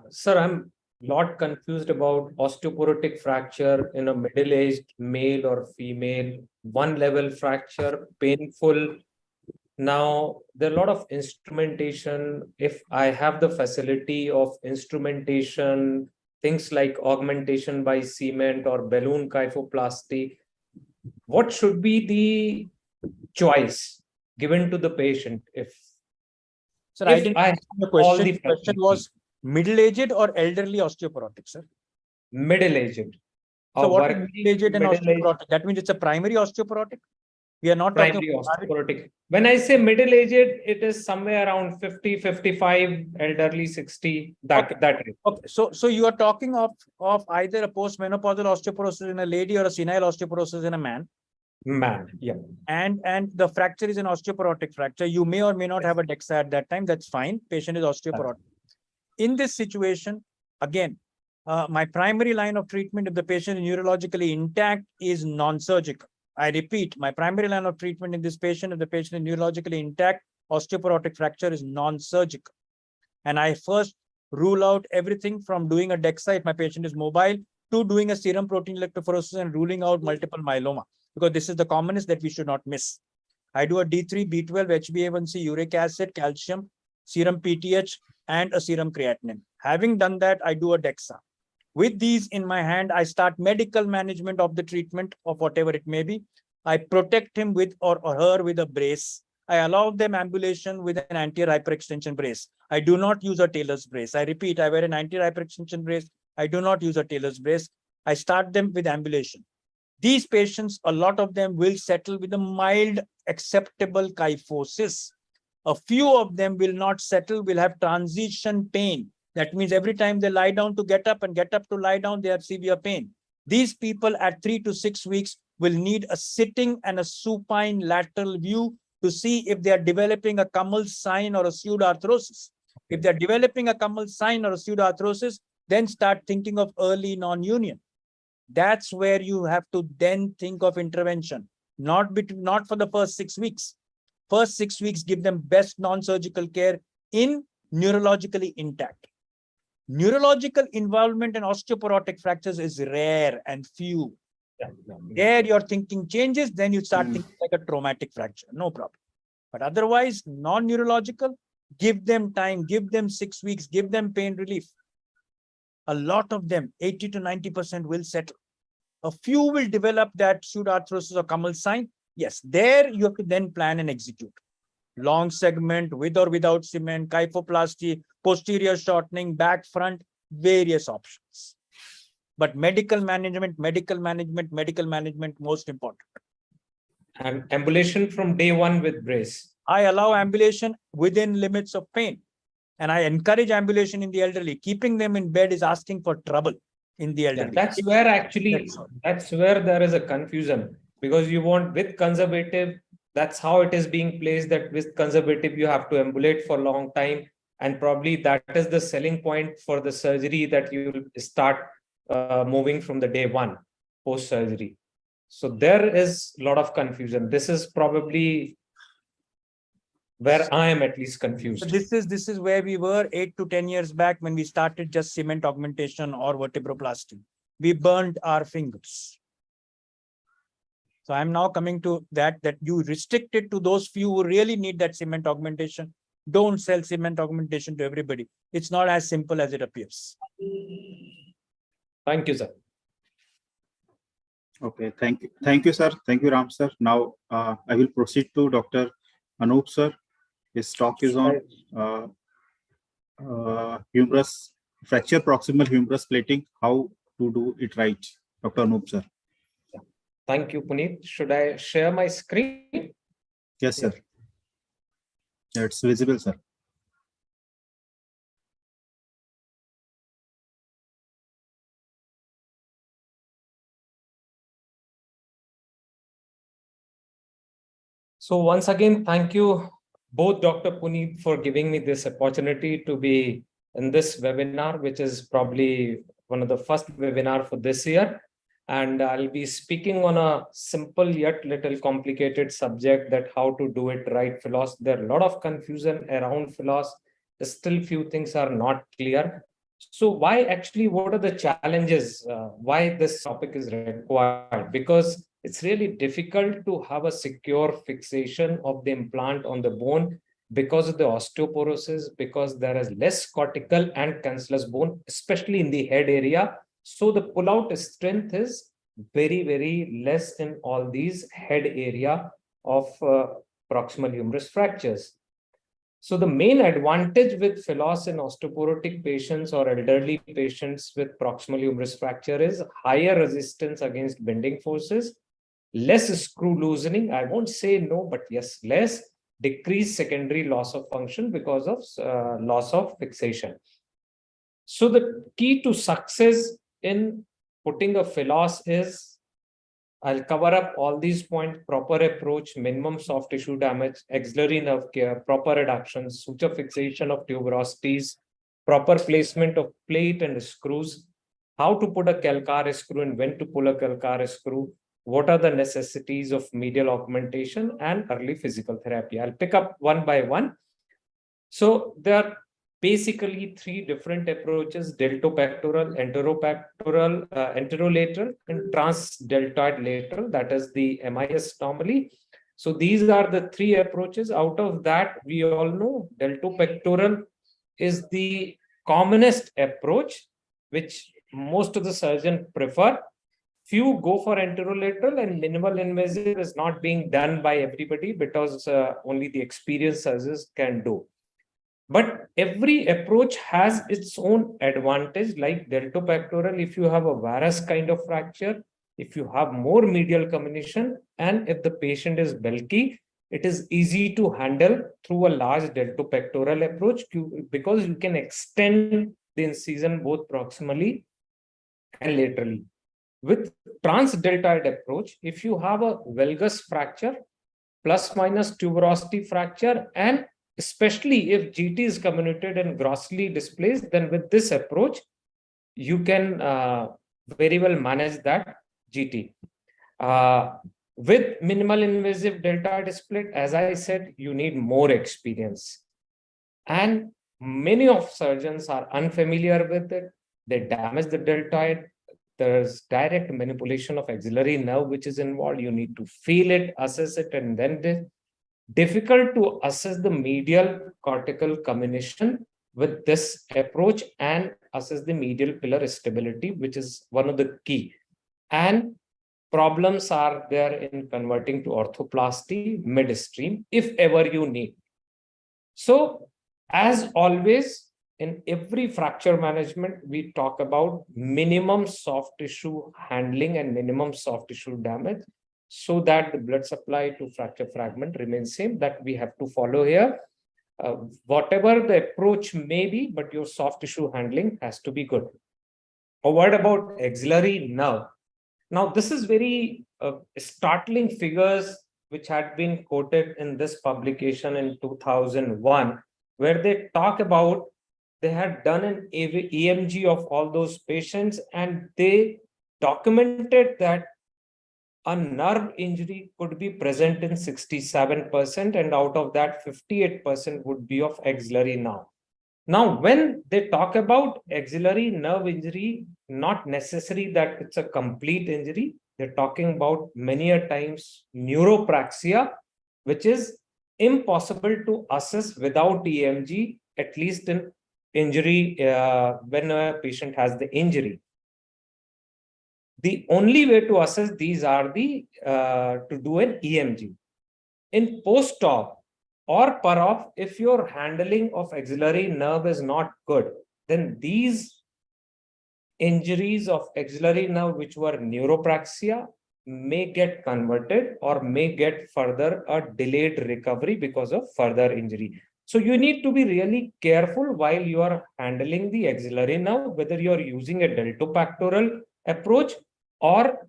Sir, I'm not confused about osteoporotic fracture in a middle-aged male or female, one level fracture, painful. Now, there are a lot of instrumentation. If I have the facility of instrumentation, things like augmentation by cement or balloon kyphoplasty, what should be the choice given to the patient? Sir, I didn't ask the question. The question was middle-aged or elderly osteoporotic, sir? Middle-aged. So what is middle-aged and osteoporotic? That means it's a primary osteoporotic? We are not primary osteoporotic. When I say middle-aged, it is somewhere around 50, 55, elderly 60, that rate. Okay, so you are talking of either a postmenopausal osteoporosis in a lady or a senile osteoporosis in a man. Man, yeah. And the fracture is an osteoporotic fracture. You may or may not have a DEXA at that time. That's fine. Patient is osteoporotic. In this situation, again, my primary line of treatment if the patient is neurologically intact is non-surgical. I repeat, my primary line of treatment in this patient, if the patient is neurologically intact, osteoporotic fracture is non-surgical. And I first rule out everything from doing a DEXA if my patient is mobile to doing a serum protein electrophoresis and ruling out multiple myeloma, because this is the commonest that we should not miss. I do a D3, B12, HbA1c, uric acid, calcium, serum PTH, and a serum creatinine. Having done that, I do a DEXA. With these in my hand, I start medical management of the treatment of whatever it may be. I protect him with or her with a brace. I allow them ambulation with an anterior hyperextension brace. I do not use a Taylor's brace. I repeat, I wear an anterior hyperextension brace. I do not use a Taylor's brace. I start them with ambulation. These patients, a lot of them will settle with a mild acceptable kyphosis. A few of them will not settle, will have transition pain. That means every time they lie down to get up and get up to lie down, they have severe pain. These people at 3 to 6 weeks will need a sitting and a supine lateral view to see if they are developing a Kamal sign or a pseudoarthrosis. If they're developing a Kamal sign or a pseudoarthrosis, then start thinking of early non-union. That's where you have to then think of intervention, not for the first 6 weeks. First 6 weeks, give them best non-surgical care in neurologically intact. Neurological involvement in osteoporotic fractures is rare and few. There your thinking changes, then you start thinking like a traumatic fracture, no problem. But otherwise, non-neurological, give them time, give them 6 weeks, give them pain relief. A lot of them, 80 to 90% will settle. A few will develop that pseudoarthrosis or Kamal sign. Yes, there you have to then plan and execute. Long segment, with or without cement, kyphoplasty, posterior shortening, back, front, various options. But medical management, most important. And ambulation from day one with brace. I allow ambulation within limits of pain. And I encourage ambulation in the elderly. Keeping them in bed is asking for trouble in the elderly. Yeah, that's where there is a confusion, because you want with conservative, that's how it is being placed, that with conservative you have to ambulate for a long time, and probably that is the selling point for the surgery, that you will start moving from the day one post surgery. So there is a lot of confusion. This is probably where I am at least confused. So this is where we were 8 to 10 years back when we started just cement augmentation or vertebroplasty. We burned our fingers. So I'm now coming to that you restrict it to those few who really need that cement augmentation. Don't sell cement augmentation to everybody. It's not as simple as it appears. Thank you, sir. Okay, thank you, sir. Thank you, Ram, sir. Now I will proceed to Dr. Anup, sir. His talk is on humerus, fracture proximal humerus plating, how to do it right. Dr. Anup, sir. Thank you, Puneet. Should I share my screen? Yes, sir. It's visible, sir. So once again, thank you both Dr. Puneet for giving me this opportunity to be in this webinar, which is probably one of the first webinar for this year. And I'll be speaking on a simple yet little complicated subject, that how to do it right. There are a lot of confusion around philosophy. Still few things are not clear. So why actually, what are the challenges? Why this topic is required? Because it's really difficult to have a secure fixation of the implant on the bone because of the osteoporosis, because there is less cortical and cancellous bone, especially in the head area. So the pull-out strength is very, very less in all these head area of proximal humerus fractures. So the main advantage with philos in osteoporotic patients or elderly patients with proximal humerus fracture is higher resistance against bending forces, less screw loosening. I won't say no, but yes, less, decreased secondary loss of function because of loss of fixation. So the key to success in putting a philos is, I'll cover up all these points: proper approach, minimum soft tissue damage, axillary nerve care, proper reduction, suture fixation of tuberosities, proper placement of plate and screws, how to put a calcar screw and when to pull a calcar screw, what are the necessities of medial augmentation, and early physical therapy. I'll pick up one by one. So there are basically three different approaches: deltopectoral, enteropectoral, enterolateral, and transdeltoid lateral. That is the MIS normally. So these are the three approaches. Out of that, we all know deltopectoral is the commonest approach, which most of the surgeons prefer. Few go for enterolateral, and minimal invasive is not being done by everybody because only the experienced surgeons can do. But every approach has its own advantage. Like deltopectoral, if you have a varus kind of fracture, if you have more medial comminution, and if the patient is bulky, it is easy to handle through a large deltopectoral approach, because you can extend the incision both proximally and laterally. With transdeltoid approach, if you have a valgus fracture, plus minus tuberosity fracture, and especially if GT is comminuted and grossly displaced, then with this approach, you can very well manage that GT. With minimal invasive deltoid split, as I said, you need more experience. And Many of surgeons are unfamiliar with it. They damage the deltoid. There's direct manipulation of axillary nerve which is involved. You need to feel it, assess it, and then difficult to assess the medial cortical comminution with this approach and assess the medial pillar stability, which is one of the key. And problems are there in converting to orthoplasty midstream if ever you need. So as always, in every fracture management, we talk about minimum soft tissue handling and minimum soft tissue damage so that the blood supply to fracture fragment remains same. That we have to follow here. Whatever the approach may be, but your soft tissue handling has to be good. A word about axillary nerve. Now, this is very startling figures which had been quoted in this publication in 2001, where they talk about they had done an EMG of all those patients and they documented that a nerve injury could be present in 67%, and out of that 58% would be of axillary nerve. Now, when they talk about axillary nerve injury, not necessary that it's a complete injury. They're talking about many a times neuropraxia, which is impossible to assess without EMG, at least in injury when a patient has the injury. The only way to assess these are to do an EMG. In post-op or per-op, if your handling of axillary nerve is not good, then these injuries of axillary nerve which were neuropraxia may get converted or may get further a delayed recovery because of further injury. So you need to be really careful while you are handling the axillary nerve, whether you are using a deltopectoral approach or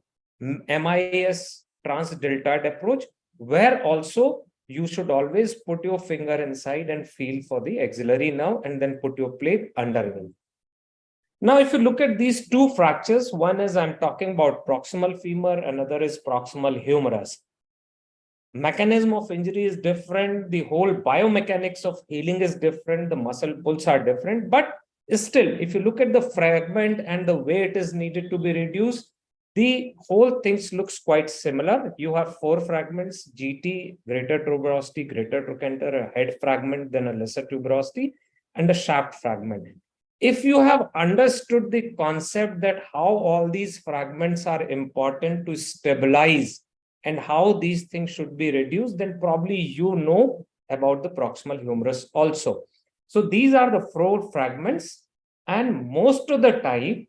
MIS transdeltoid approach, where also you should always put your finger inside and feel for the axillary nerve and then put your plate underneath. Now, if you look at these two fractures, one is I'm talking about proximal femur, another is proximal humerus. Mechanism of injury is different. The whole biomechanics of healing is different. The muscle pulls are different. But still, if you look at the fragment and the way it is needed to be reduced, the whole thing looks quite similar. You have 4 fragments: GT, greater tuberosity, greater trochanter, a head fragment, then a lesser tuberosity, and a shaft fragment. If you have understood the concept that how all these fragments are important to stabilize and how these things should be reduced, then probably you know about the proximal humerus also. So these are the 4 fragments, and most of the time,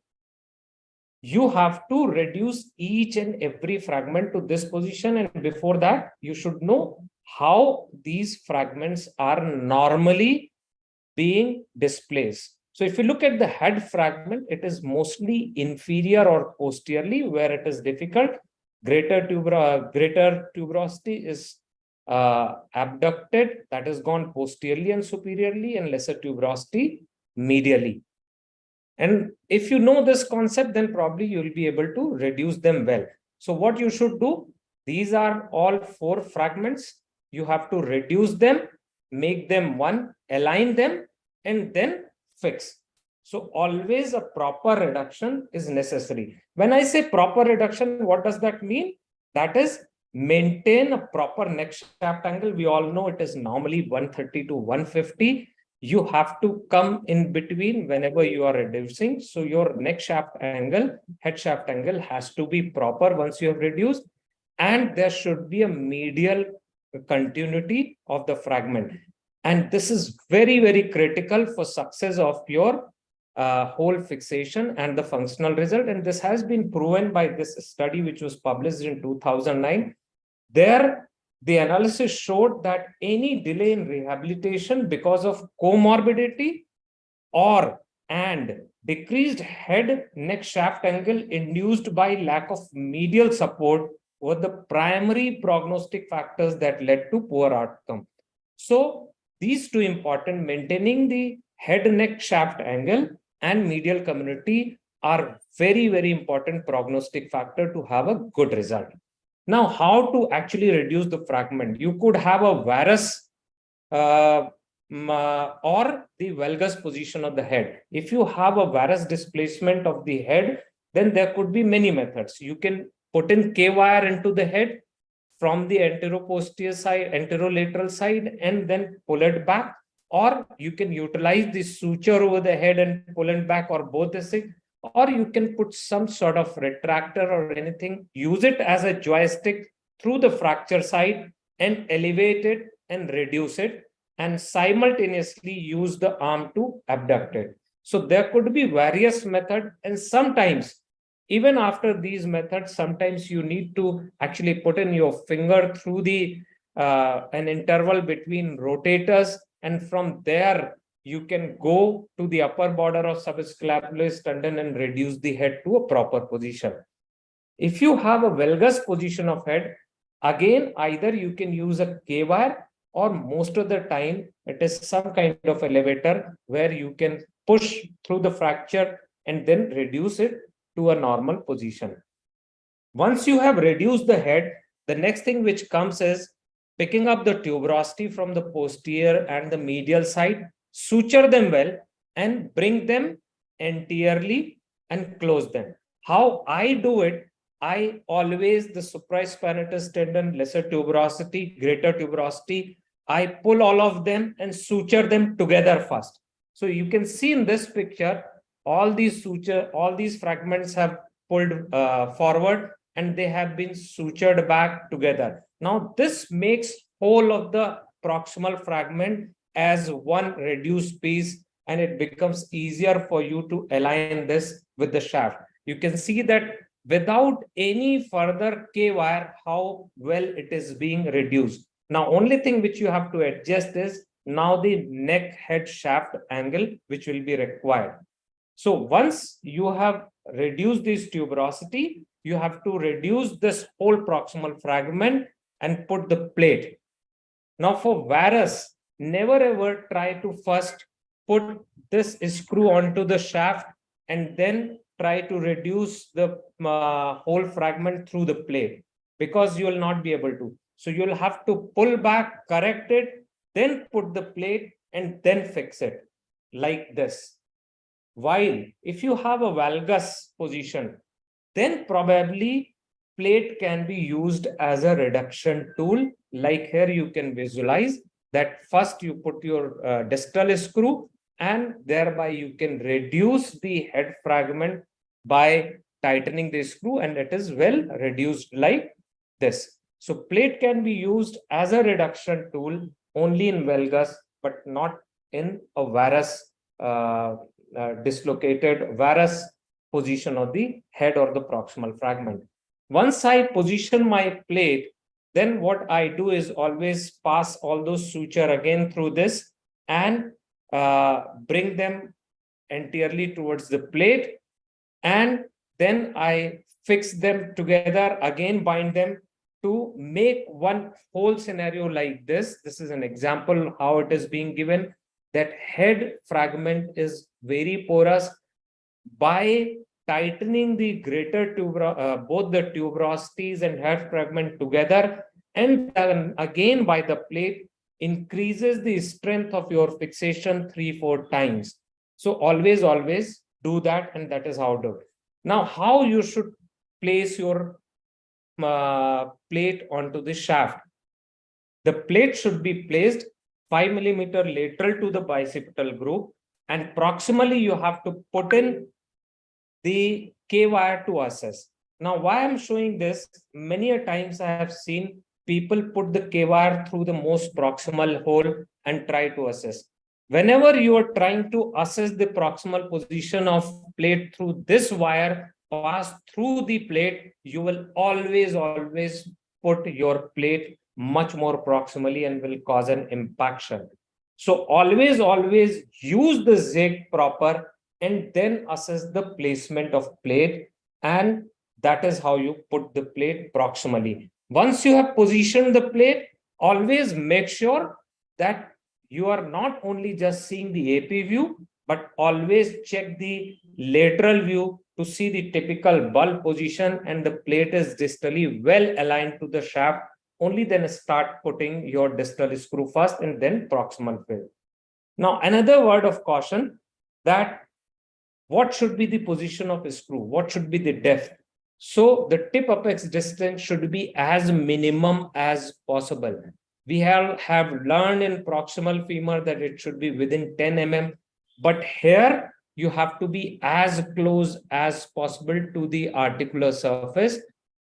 you have to reduce each and every fragment to this position. And before that, you should know how these fragments are normally being displaced. So if you look at the head fragment, it is mostly inferior or posteriorly where it is difficult. Greater tuberosity is abducted, that is gone posteriorly and superiorly, and lesser tuberosity medially. And if you know this concept, then probably you will be able to reduce them well. So what you should do, these are all 4 fragments. You have to reduce them, make them one, align them, and then fix. So always a proper reduction is necessary. When I say proper reduction, what does that mean? That is, maintain a proper neck shaft angle. We all know it is normally 130 to 150. You have to come in between whenever you are reducing. So your neck shaft angle, head shaft angle has to be proper once you have reduced. And there should be a medial continuity of the fragment. And this is very, very critical for success of your whole fixation and the functional result. And this has been proven by this study, which was published in 2009. There, the analysis showed that any delay in rehabilitation because of comorbidity and decreased head neck shaft angle induced by lack of medial support were the primary prognostic factors that led to poor outcome. So these 2 important, maintaining the head neck shaft angle and medial community, are very, very important prognostic factor to have a good result. Now, how to actually reduce the fragment? You could have a varus or the valgus position of the head. If you have a varus displacement of the head, then there could be many methods. You can put in K wire into the head from the anteroposterior side, anterolateral side, and then pull it back. Or you can utilize the suture over the head and pull it back, or both the things. Or you can put some sort of retractor or anything, use it as a joystick through the fracture side and elevate it and reduce it, and simultaneously use the arm to abduct it. So there could be various methods, and sometimes even after these methods, sometimes you need to actually put in your finger through the an interval between rotators, and from there you can go to the upper border of subscapularis tendon and reduce the head to a proper position. If you have a valgus position of head, again, either you can use a K wire, or most of the time it is some kind of elevator where you can push through the fracture and then reduce it to a normal position. Once you have reduced the head, the next thing which comes is picking up the tuberosity from the posterior and the medial side, suture them well, and bring them anteriorly and close them. How I do it, I always, the supraspinatus tendon, lesser tuberosity, greater tuberosity, I pull all of them and suture them together first. So you can see in this picture, all these fragments have pulled forward and they have been sutured back together. Now this makes whole of the proximal fragment as one reduced piece, and it becomes easier for you to align this with the shaft. You can see that without any further K wire, how well it is being reduced. Now, only thing which you have to adjust is now the neck head shaft angle, which will be required. So once you have reduced this tuberosity, you have to reduce this whole proximal fragment and put the plate. Now for varus, never ever try to first put this screw onto the shaft and then try to reduce the whole fragment through the plate, because you will not be able to. So you'll have to pull back, correct it, then put the plate and then fix it like this. While if you have a valgus position, then probably plate can be used as a reduction tool. Like here you can visualize that first you put your distal screw, and thereby you can reduce the head fragment by tightening the screw, and it is well reduced like this. So plate can be used as a reduction tool only in valgus, but not in a varus dislocated varus position of the head or the proximal fragment. Once I position my plate, then what I do is always pass all those suture again through this and bring them anteriorly towards the plate, and then I fix them together, again bind them to make one whole scenario like this. This is an example how it is being given, that head fragment is very porous. By tightening the greater both the tuberosities and head fragment together, and then again by the plate, increases the strength of your fixation 3-4 times. So always do that, and that is how to do it. Now, how you should place your plate onto the shaft. The plate should be placed 5 millimeter lateral to the bicipital groove, and proximally you have to put in the K wire to assess. Now, why I'm showing this, many a times I have seen people put the K wire through the most proximal hole and try to assess. Whenever you are trying to assess the proximal position of plate through this wire, pass through the plate, you will always put your plate much more proximally and will cause an impaction. So always use the zig proper and then assess the placement of plate, and that is how you put the plate proximally. Once you have positioned the plate, always make sure that you are not only just seeing the AP view, but always check the lateral view to see the typical bulb position, and the plate is distally well aligned to the shaft. Only then start putting your distal screw first and then proximal fill. Now, another word of caution that what should be the position of a screw? What should be the depth? So the tip apex distance should be as minimum as possible. We have learned in proximal femur that it should be within 10 mm, but here you have to be as close as possible to the articular surface.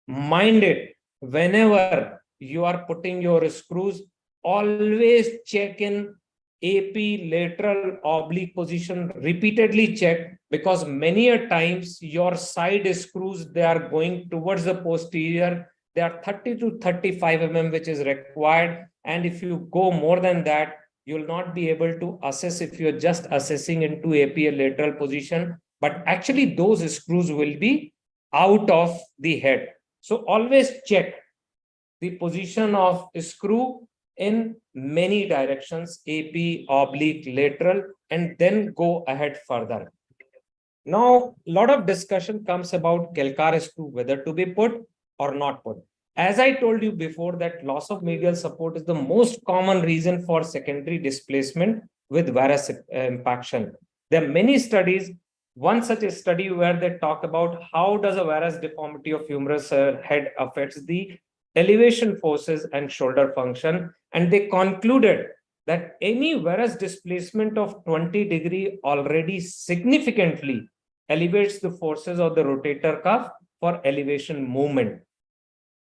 Mind it, whenever you are putting your screws, always check in AP lateral oblique position, repeatedly check, because many a times your side screws, they are going towards the posterior. They are 30 to 35 mm, which is required. And if you go more than that, you'll not be able to assess if you're just assessing into AP lateral position, but actually those screws will be out of the head. So always check the position of screw in many directions, AP, oblique, lateral, and then go ahead further. Now, a lot of discussion comes about calcar screw, whether to be put or not put. As I told you before, that loss of medial support is the most common reason for secondary displacement with varus impaction. There are many studies. One such a study where they talk about how does a varus deformity of humerus head affects the elevation forces and shoulder function. And they concluded that any varus displacement of 20° already significantly elevates the forces of the rotator cuff for elevation movement.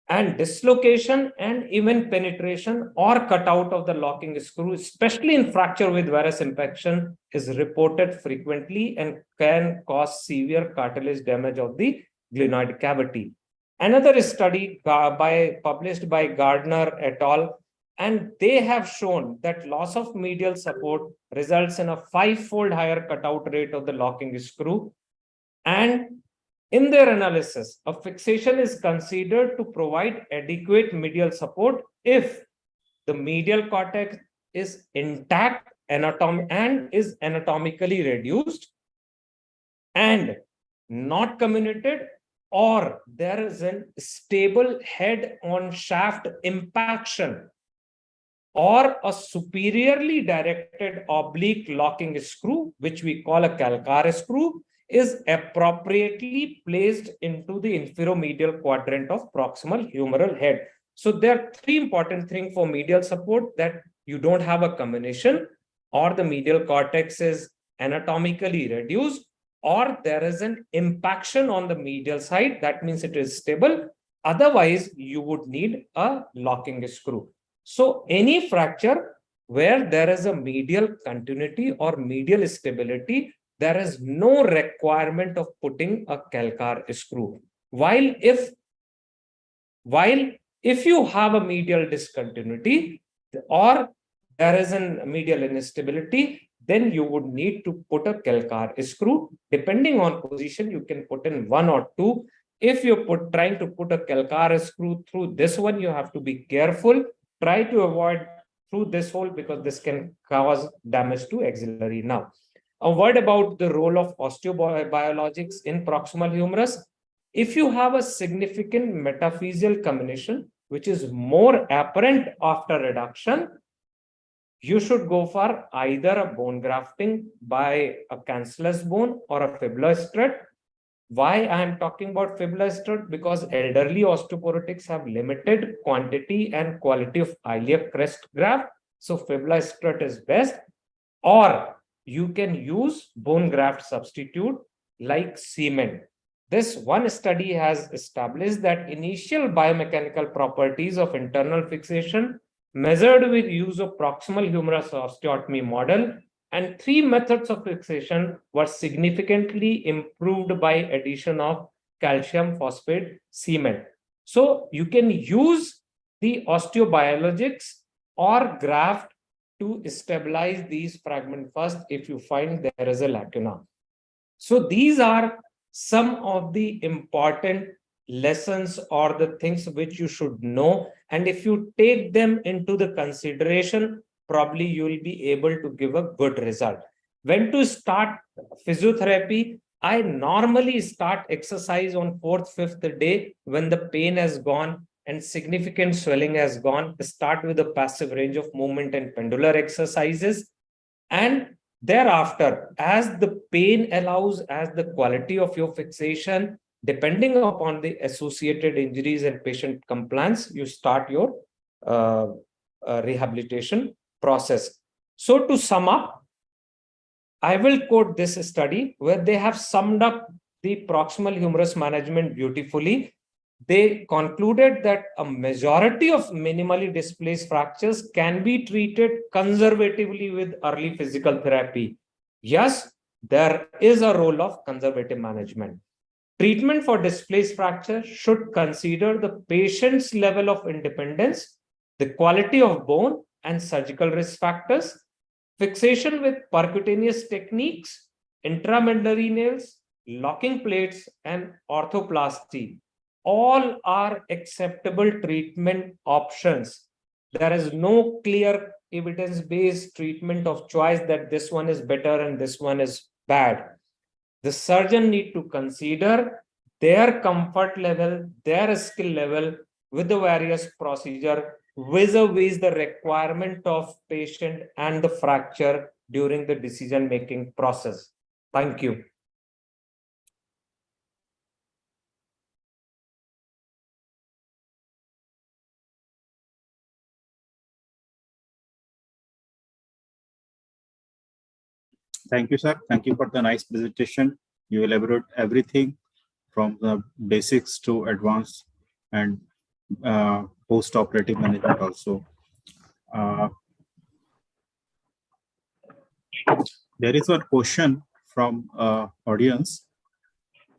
And dislocation and even penetration or cutout of the locking screw, especially in fracture with varus impaction, is reported frequently and can cause severe cartilage damage of the glenoid cavity. Another study published by Gardner et al., and they have shown that loss of medial support results in a 5-fold higher cutout rate of the locking screw. And in their analysis, a fixation is considered to provide adequate medial support if the medial cortex is intact and is anatomically reduced and not comminuted, or there is a stable head-on shaft impaction, or a superiorly directed oblique locking screw, which we call a calcar screw, is appropriately placed into the inferomedial quadrant of proximal humeral head. So there are 3 important things for medial support: that you don't have a comminution, or the medial cortex is anatomically reduced, or there is an impaction on the medial side. That means it is stable. Otherwise, you would need a locking screw. So any fracture where there is a medial continuity or medial stability, there is no requirement of putting a calcar screw. While if you have a medial discontinuity or there is a medial instability, then you would need to put a calcar screw. Depending on position, you can put in 1 or 2. If you're trying to put a calcar screw through this one, you have to be careful. Try to avoid through this hole, because this can cause damage to axillary nerve. A word about the role of osteobiologics in proximal humerus. If you have a significant metaphyseal comminution, which is more apparent after reduction, you should go for either a bone grafting by a cancellous bone or a fibula strut. Why I am talking about fibula strut? Because elderly osteoporotics have limited quantity and quality of iliac crest graft. So fibula strut is best. Or you can use bone graft substitute like cement. This one study has established that initial biomechanical properties of internal fixation measured with use of proximal humerus osteotomy model, and 3 methods of fixation were significantly improved by addition of calcium phosphate cement. So you can use the osteobiologics or graft to stabilize these fragments first if you find there is a lacuna. So these are some of the important lessons or the things which you should know. And if you take them into the consideration, probably you will be able to give a good result. When to start physiotherapy? I normally start exercise on 4th, 5th day when the pain has gone and significant swelling has gone. Start with a passive range of movement and pendular exercises. And thereafter, as the pain allows, as the quality of your fixation, depending upon the associated injuries and patient compliance, you start your rehabilitation process. So to sum up, I will quote this study where they have summed up the proximal humerus management beautifully. They concluded that a majority of minimally displaced fractures can be treated conservatively with early physical therapy. Yes, there is a role of conservative management. Treatment for displaced fracture should consider the patient's level of independence, the quality of bone, and surgical risk factors. Fixation with percutaneous techniques, intramedullary nails, locking plates, and orthoplasty all are acceptable treatment options. There is no clear evidence-based treatment of choice that this one is better and this one is bad. The surgeon need to consider their comfort level, their skill level with the various procedure vis-a-vis the requirement of patient and the fracture during the decision-making process. Thank you. Thank you, sir. Thank you for the nice presentation. You elaborate everything from the basics to advanced and post-operative management also. There is one question from audience.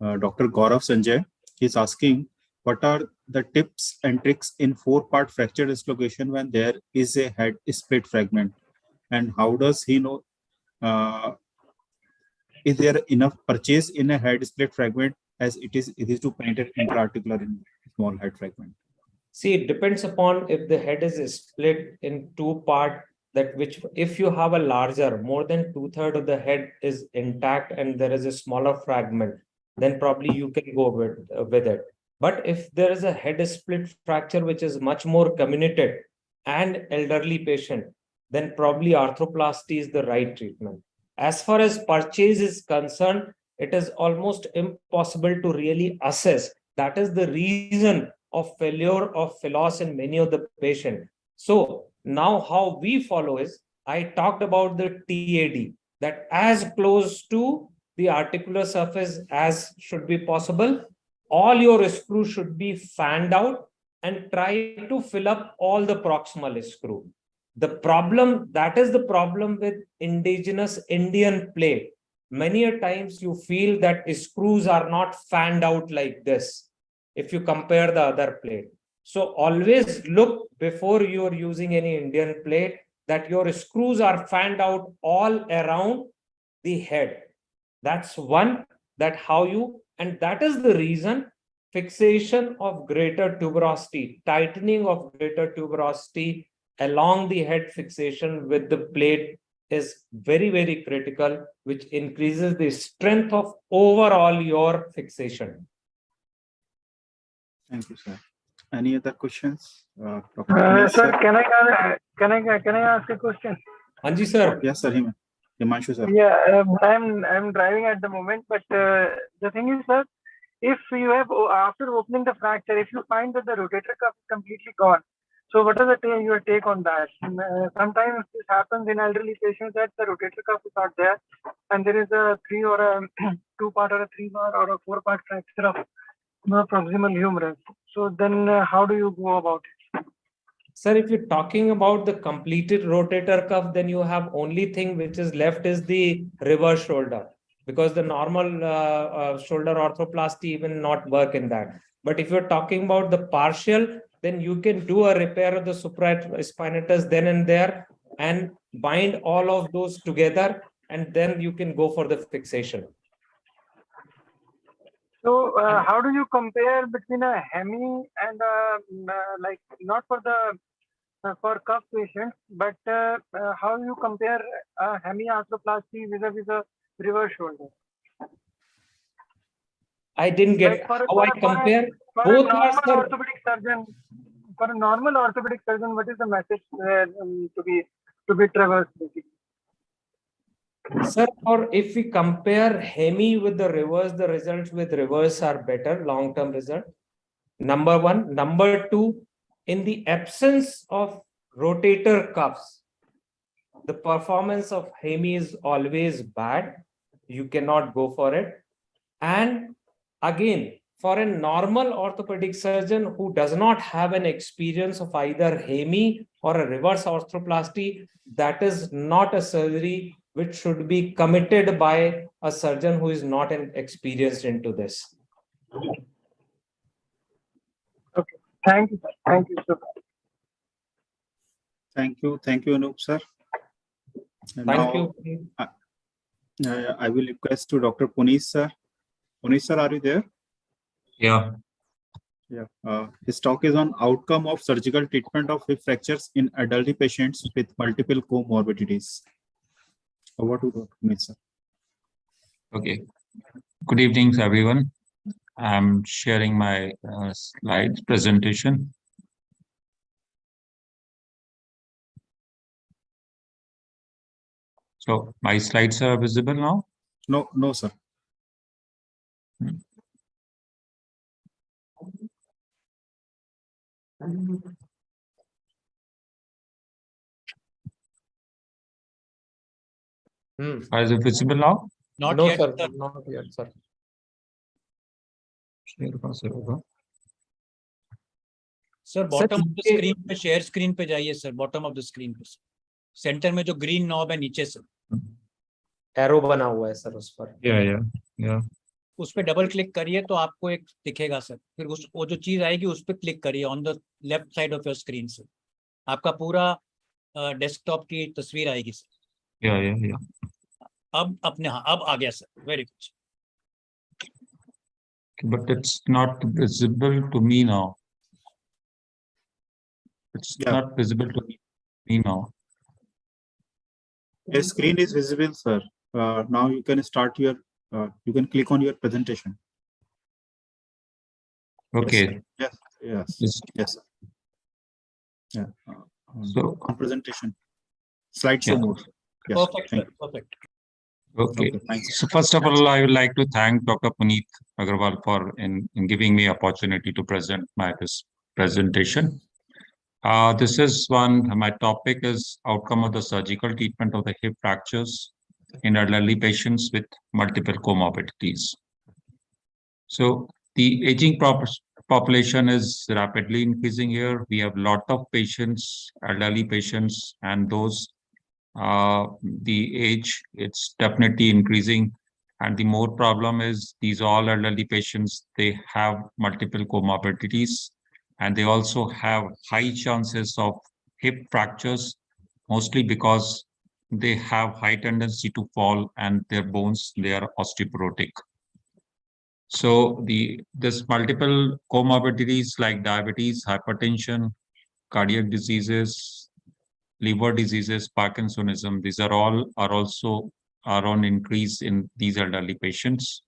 Dr. Gaurav Sanjay is asking, what are the tips and tricks in 4-part fracture dislocation when there is a head split fragment? And how does he know, is there enough purchase in a head split fragment as it is to penetrate intra-articular in small head fragment? See, it depends upon if the head is split in 2 parts, that which if you have a larger, more than 2/3 of the head is intact and there is a smaller fragment, then probably you can go with it. But if there is a head split fracture which is much more comminuted and elderly patient, then probably arthroplasty is the right treatment. As far as purchase is concerned, it is almost impossible to really assess. That is the reason of failure of philos in many of the patients. So now how we follow is, I talked about the TAD, that as close to the articular surface as should be possible. All your screws should be fanned out and try to fill up all the proximal screw. The problem, that is the problem with indigenous Indian plate. Many a times you feel that screws are not fanned out like this if you compare the other plate. So always look before you are using any Indian plate that your screws are fanned out all around the head. That's one, that how you, and that is the reason fixation of greater tuberosity, tightening of greater tuberosity along the head fixation with the plate is very, very critical, which increases the strength of overall your fixation. Thank you, sir. Any other questions? Sir, can I ask a question? Anji sir. Yes, sir. Himanshu, sir. Yeah, I'm driving at the moment, but the thing is, sir, if you have, after opening the fracture, if you find that the rotator cuff is completely gone, so what is your take on that? Sometimes this happens in elderly patients that the rotator cuff is not there, and there is a 3 or a 2-part or a 3-part or a 4-part fracture of the proximal humerus. So then how do you go about it? Sir, if you're talking about the completed rotator cuff, then you have only thing which is left is the reverse shoulder, because the normal shoulder orthoplasty even not work in that. But if you're talking about the partial, then you can do a repair of the supraspinatus then and there and bind all of those together, and then you can go for the fixation. So how do you compare between a hemi and like not for the for cuff patients, but how you compare a hemi arthroplasty vis-a-vis a reverse shoulder? I didn't get like how I compare. Both are, sir. Orthopedic surgeon, for a normal orthopedic surgeon, what is the message to be traversed? Basically? Sir, or if we compare hemi with the results with reverse are better, long-term result. Number one. Number two, in the absence of rotator cuffs, the performance of hemi is always bad. You cannot go for it. And again, for a normal orthopedic surgeon who does not have an experience of either hemi or a reverse arthroplasty, that is not a surgery which should be committed by a surgeon who is not experienced into this. Okay. Thank you, sir. Thank you so much. Thank you, Anup sir. And Thank now, you. I will request to Dr. Puneet sir. Puneet sir, are you there? Yeah. Yeah. His talk is on outcome of surgical treatment of hip fractures in elderly patients with multiple comorbidities. Over to Dr. Puneet sir. Okay. Good evening, everyone. I'm sharing my slides presentation. So my slides are visible now? No, sir. Is it visible now? Not No, yet, sir. sir. Not yet, sir. Sir, bottom of the screen पे share screen पे जाइए sir, bottom of the screen पे center में जो green knob है नीचे से Arrow बना हुआ है सर उस पर. Yeah. उस पे डबल क्लिक करिए तो आपको एक दिखेगा सर. फिर उस वो जो चीज आएगी उस पे क्लिक करिए on the left side of your screen से आपका पूरा डेस्कटॉप की तस्वीर आएगी सर. Yeah. अब अपने अब आ गया sir. Very good. But it's not visible to me now. It's not visible to me now. The screen is visible, sir. Now you can start your, you can click on your presentation. Okay. Yes. Sir. Yeah. So on presentation, slideshow mode. Yes. Perfect, sir. Perfect. Okay. So first of all, I would like to thank Dr. Puneet Agrawal for in giving me opportunity to present this presentation. This is my topic is outcome of the surgical treatment of the hip fractures in elderly patients with multiple comorbidities. So the aging population is rapidly increasing here. We have a lot of patients, elderly patients, and those the age, it's definitely increasing. And the more problem is these all elderly patients, they have multiple comorbidities, and they also have high chances of hip fractures, mostly because they have high tendency to fall and their bones, they are osteoporotic. So this multiple comorbidities like diabetes, hypertension, cardiac diseases, liver diseases, Parkinsonism, these are also on increase in these elderly patients.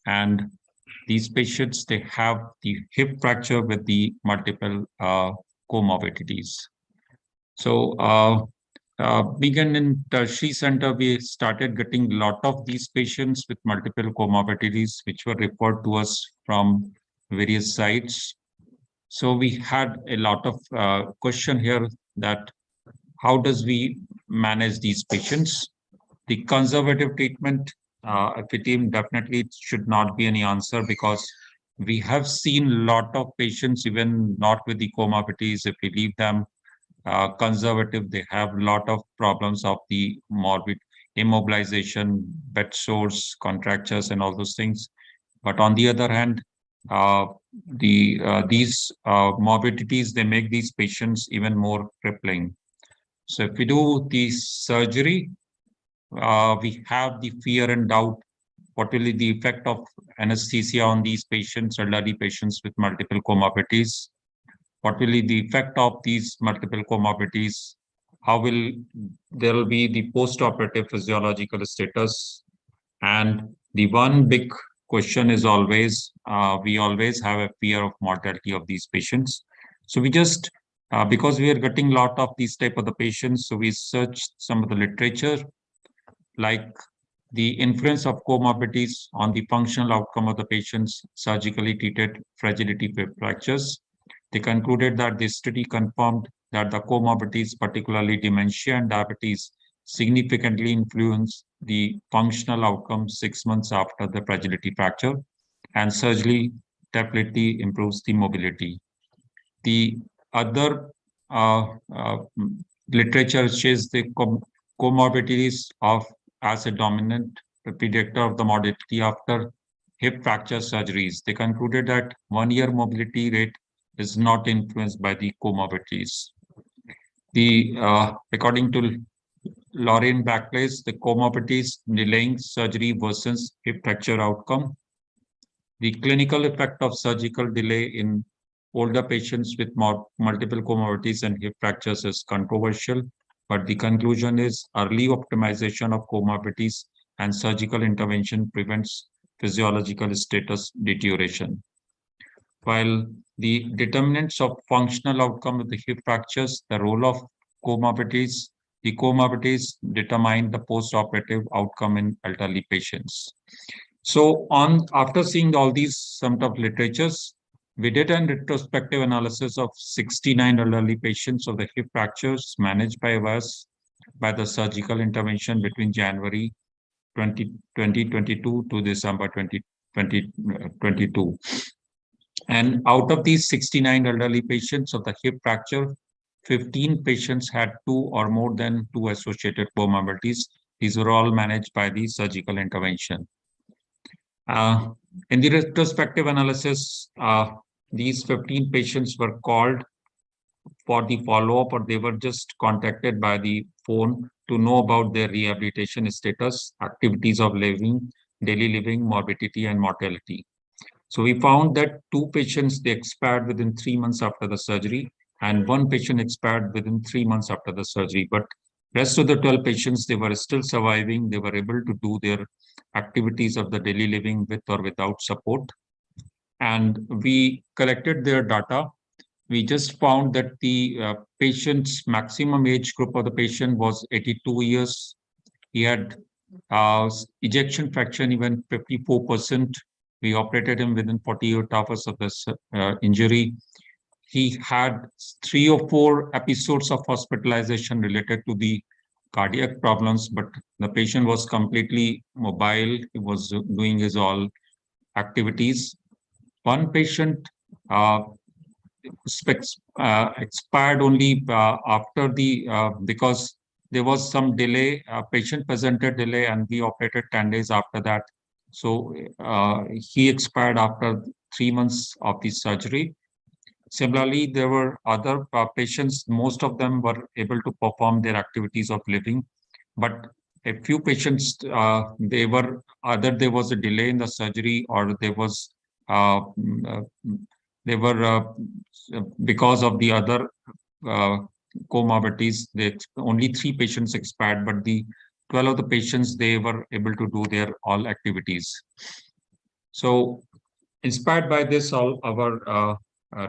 And these patients, they have the hip fracture with the multiple comorbidities. So began in tertiary center, we started getting a lot of these patients with multiple comorbidities, which were referred to us from various sites. So we had a lot of question here that how does we manage these patients? The conservative treatment, FITIM definitely should not be any answer because we have seen a lot of patients, even not with the comorbidities, if we leave them conservative, they have a lot of problems of the morbid immobilization, bed sores, contractures, and all those things. But on the other hand, these morbidities, they make these patients even more crippling. So if we do the surgery, we have the fear and doubt what will be the effect of anesthesia on these patients, elderly patients with multiple comorbidities. What will be the effect of these multiple comorbidities? How will there will be the post-operative physiological status? And the one big question is always, we always have a fear of mortality of these patients. So we just, because we are getting a lot of these type of the patients, so we searched some of the literature. like the influence of comorbidities on the functional outcome of the patient's surgically treated fragility fractures. They concluded that this study confirmed that the comorbidities, particularly dementia and diabetes, significantly influence the functional outcome 6 months after the fragility fracture, and surgery definitely improves the mobility. The other literature shows the comorbidities of as a dominant predictor of the mortality after hip fracture surgeries. They concluded that 1-year mobility rate is not influenced by the comorbidities. According to Lorraine Backplace, the comorbidities delaying surgery versus hip fracture outcome. The clinical effect of surgical delay in older patients with multiple comorbidities and hip fractures is controversial, but the conclusion is early optimization of comorbidities and surgical intervention prevents physiological status deterioration. While the determinants of functional outcome of the hip fractures, the role of comorbidities, the comorbidities determine the post-operative outcome in elderly patients. So after seeing all these summed up literatures, we did a retrospective analysis of 69 elderly patients of the hip fractures managed by us by the surgical intervention between January 2022 to December 2022. And out of these 69 elderly patients of the hip fracture, 15 patients had 2 or more than 2 associated comorbidities. These were all managed by the surgical intervention. In the retrospective analysis, these 15 patients were called for the follow-up, or they were just contacted by the phone to know about their rehabilitation status, activities of living, daily living, morbidity, and mortality. So we found that 2 patients, they expired within 3 months after the surgery, and 1 patient expired within 3 months after the surgery. But rest of the 12 patients, they were still surviving. They were able to do their activities of the daily living with or without support. And we collected their data. We just found that the patient's maximum age group of the patient was 82 years. He had ejection fraction even 54%. We operated him within 48 hours of this injury. He had 3 or 4 episodes of hospitalization related to the cardiac problems, but the patient was completely mobile. He was doing his all activities. 1 patient expired only after because there was some delay, patient presented delay, and we operated 10 days after that. So he expired after 3 months of the surgery. Similarly, there were other patients, most of them were able to perform their activities of living, but a few patients, there was a delay in the surgery, or because of the other comorbidities, only 3 patients expired, but the 12 of the patients, they were able to do their all activities. So inspired by this, our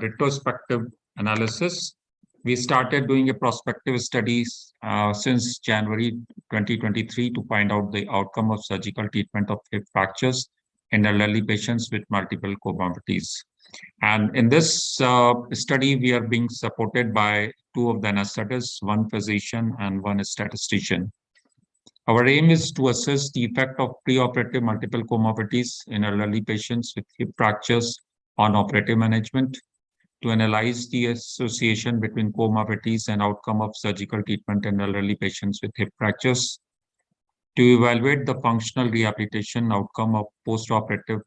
retrospective analysis, we started doing a prospective studies since January 2023 to find out the outcome of surgical treatment of hip fractures in elderly patients with multiple comorbidities. And in this study, we are being supported by 2 of the anesthetists, 1 physician and 1 statistician. Our aim is to assess the effect of preoperative multiple comorbidities in elderly patients with hip fractures on operative management, to analyze the association between comorbidities and outcome of surgical treatment in elderly patients with hip fractures, to evaluate the functional rehabilitation outcome of postoperative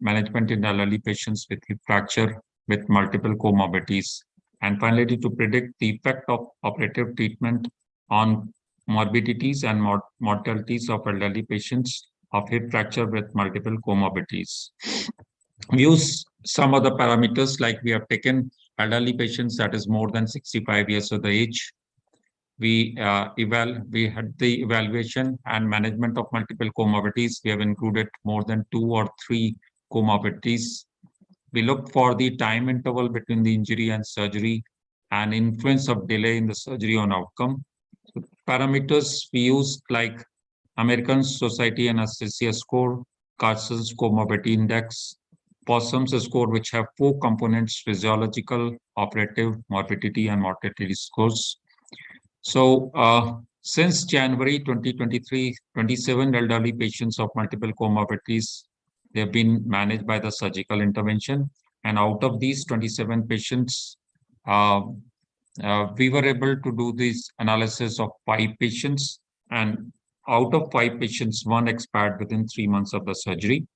management in elderly patients with hip fracture with multiple comorbidities, and finally to predict the effect of operative treatment on morbidities and mortalities of elderly patients of hip fracture with multiple comorbidities. We use some other parameters, like we have taken elderly patients that is more than 65 years of the age. We had the evaluation and management of multiple comorbidities. We have included more than 2 or 3 comorbidities. We look for the time interval between the injury and surgery and influence of delay in the surgery on outcome. parameters we used like American Society Anesthesia score, Carson's comorbidity index, Possum's score, which have 4 components: physiological, operative, morbidity, and mortality scores. So since January 2023, 27 elderly patients of multiple comorbidities, they have been managed by the surgical intervention. And out of these 27 patients, we were able to do this analysis of 5 patients, and out of 5 patients, 1 expired within 3 months of the surgery.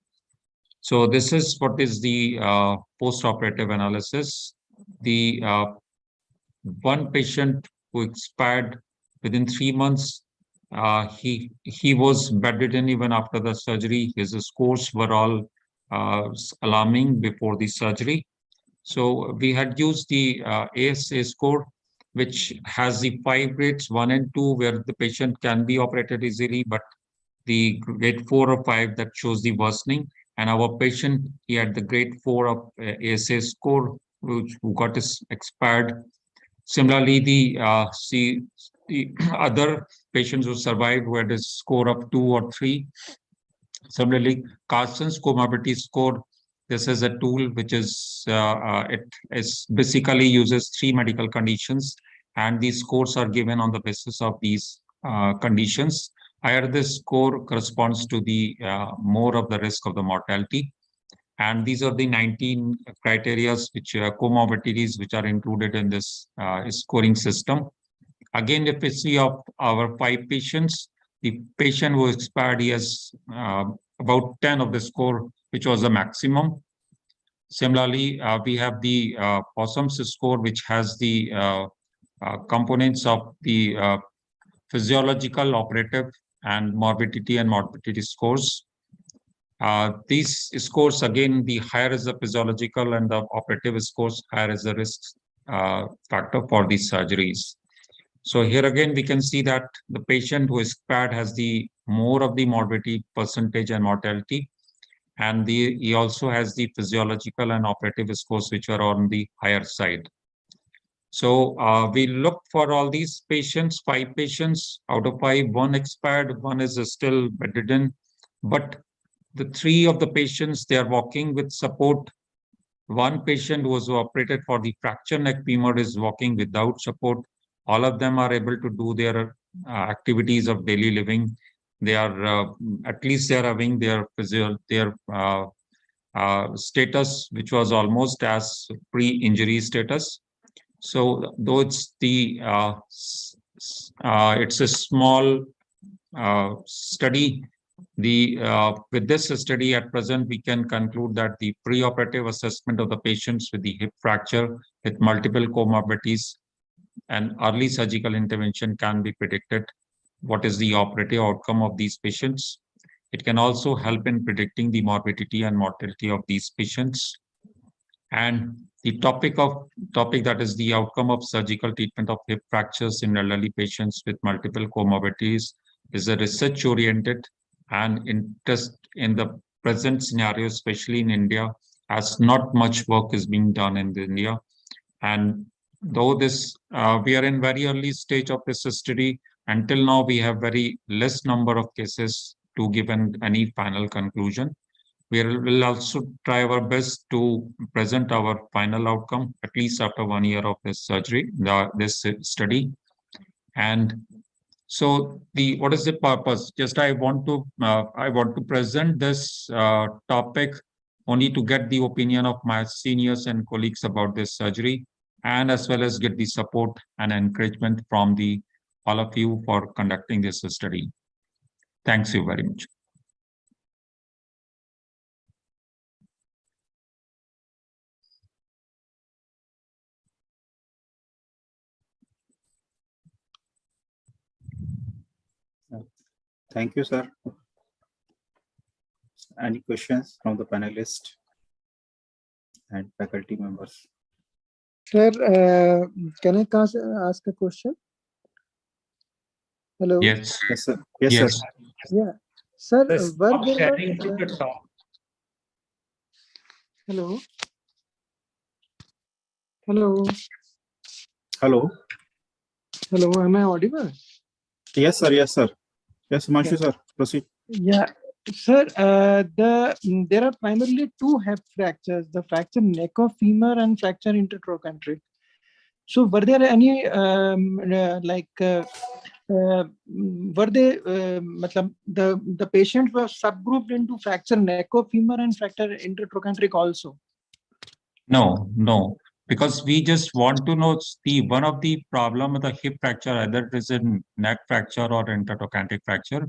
So this is what is the post-operative analysis. The 1 patient who expired within 3 months, he was bedridden even after the surgery. His scores were all alarming before the surgery. So we had used the ASA score, which has the 5 grades, 1 and 2, where the patient can be operated easily, but the grade 4 or 5 that shows the worsening. And our patient, he had the grade 4 of ASA score, who got expired. Similarly, the other patients who survived who had a score of 2 or 3. Similarly, Carson's comorbidity score, this is a tool which is it is basically uses 3 medical conditions, and these scores are given on the basis of these conditions. Higher this score corresponds to the more of the risk of the mortality. And these are the 19 criteria which comorbidities which are included in this scoring system. Again, if we see of our 5 patients, the patient who expired, he has about 10 of the score, which was the maximum. Similarly, we have the Possum's score, which has the components of the physiological, operative, and morbidity scores. These scores, again, the higher is the physiological and the operative scores, higher is the risk factor for these surgeries. So here again, we can see that the patient who is expired has the more of the morbidity percentage and mortality. And he also has the physiological and operative scores, which are on the higher side. So we looked for all these patients, 5 patients. Out of 5, 1 expired, 1 is still bedridden. But the 3 of the patients, they are walking with support. 1 patient who was operated for the fracture neck femur is walking without support. All of them are able to do their activities of daily living. They are, at least they are having their status, which was almost as pre-injury status. So though it's the, it's a small study, with this study at present, we can conclude that the preoperative assessment of the patients with the hip fracture with multiple comorbidities and early surgical intervention can be predicted what is the operative outcome of these patients. It can also help in predicting the morbidity and mortality of these patients. And the topic that is the outcome of surgical treatment of hip fractures in elderly patients with multiple comorbidities is a research-oriented and interest in the present scenario, especially in India, as not much work is being done in India. And though this, we are in very early stage of this study, until now we have very less number of cases to give any final conclusion. We will also try our best to present our final outcome, at least after 1 year of this surgery, this study. And so what is the purpose? Just I want to present this topic only to get the opinion of my seniors and colleagues about this surgery, and as well as get the support and encouragement from all of you for conducting this study. Thanks you very much. Thank you, sir. Any questions from the panelists and faculty members? Sir, can I ask a question? Hello? Yes. Yes, sir. Yes, Yes. sir. Yeah. Sir, Stop sharing the talk. Hello? Hello? Hello. Hello, am I audible? Yes, sir. Yes, sir. Yes, Himanshu, sir. Proceed. Yeah, sir. There are primarily two hip fractures: the fracture neck of femur and fracture intertrochanteric. So, were there any were they the patients were subgrouped into fracture neck of femur and fracture intertrochanteric also? No, because we just want to know the one of the problem with the hip fracture, either it is a neck fracture or intertrochanteric fracture.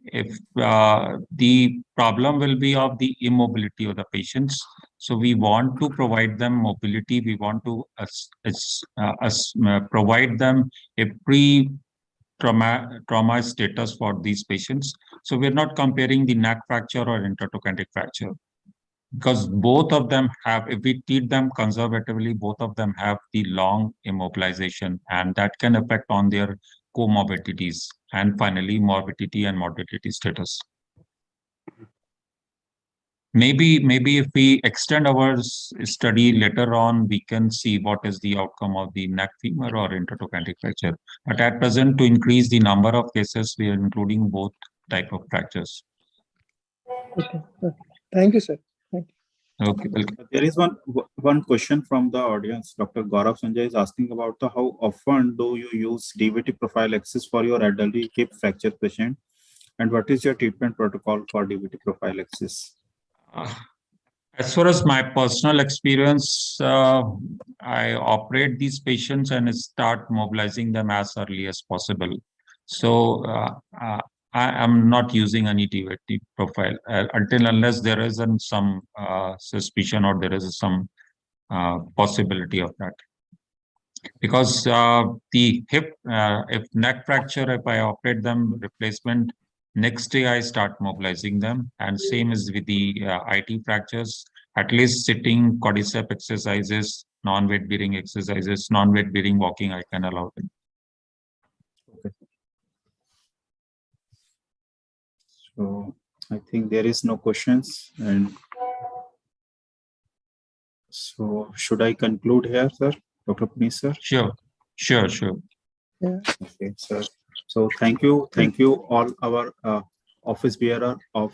If the problem will be of the immobility of the patients, so we want to provide them mobility. We want to provide them a trauma status for these patients. So we're not comparing the neck fracture or intertrochanteric fracture, because both of them have, if we treat them conservatively, both of them have the long immobilization, and that can affect on their comorbidities and finally morbidity and morbidity status. Maybe if we extend our study later on, we can see what is the outcome of the neck femur or intertrochanteric fracture. But at present, to increase the number of cases, we are including both type of fractures. Okay. Thank you, sir. Thank you. Okay, welcome. There is one question from the audience. Dr. Gaurav Sanjay is asking about how often do you use DVT profile axis for your elderly hip fracture patient, and what is your treatment protocol for DVT profile axis? As far as my personal experience, I operate these patients and start mobilizing them as early as possible. So I am not using any DVT profile unless there is some suspicion or there is some possibility of that. Because the hip, if neck fracture, if I operate them replacement, next day I start mobilizing them, and same is with the IT fractures. At least sitting quadricep exercises, non-weight bearing exercises, non-weight bearing walking, I can allow them. Okay. So I think there is no questions, and so should I conclude here, sir? Dr. Puneet, sir? Sure. Yeah. Okay, sir. So thank you all our office bearer of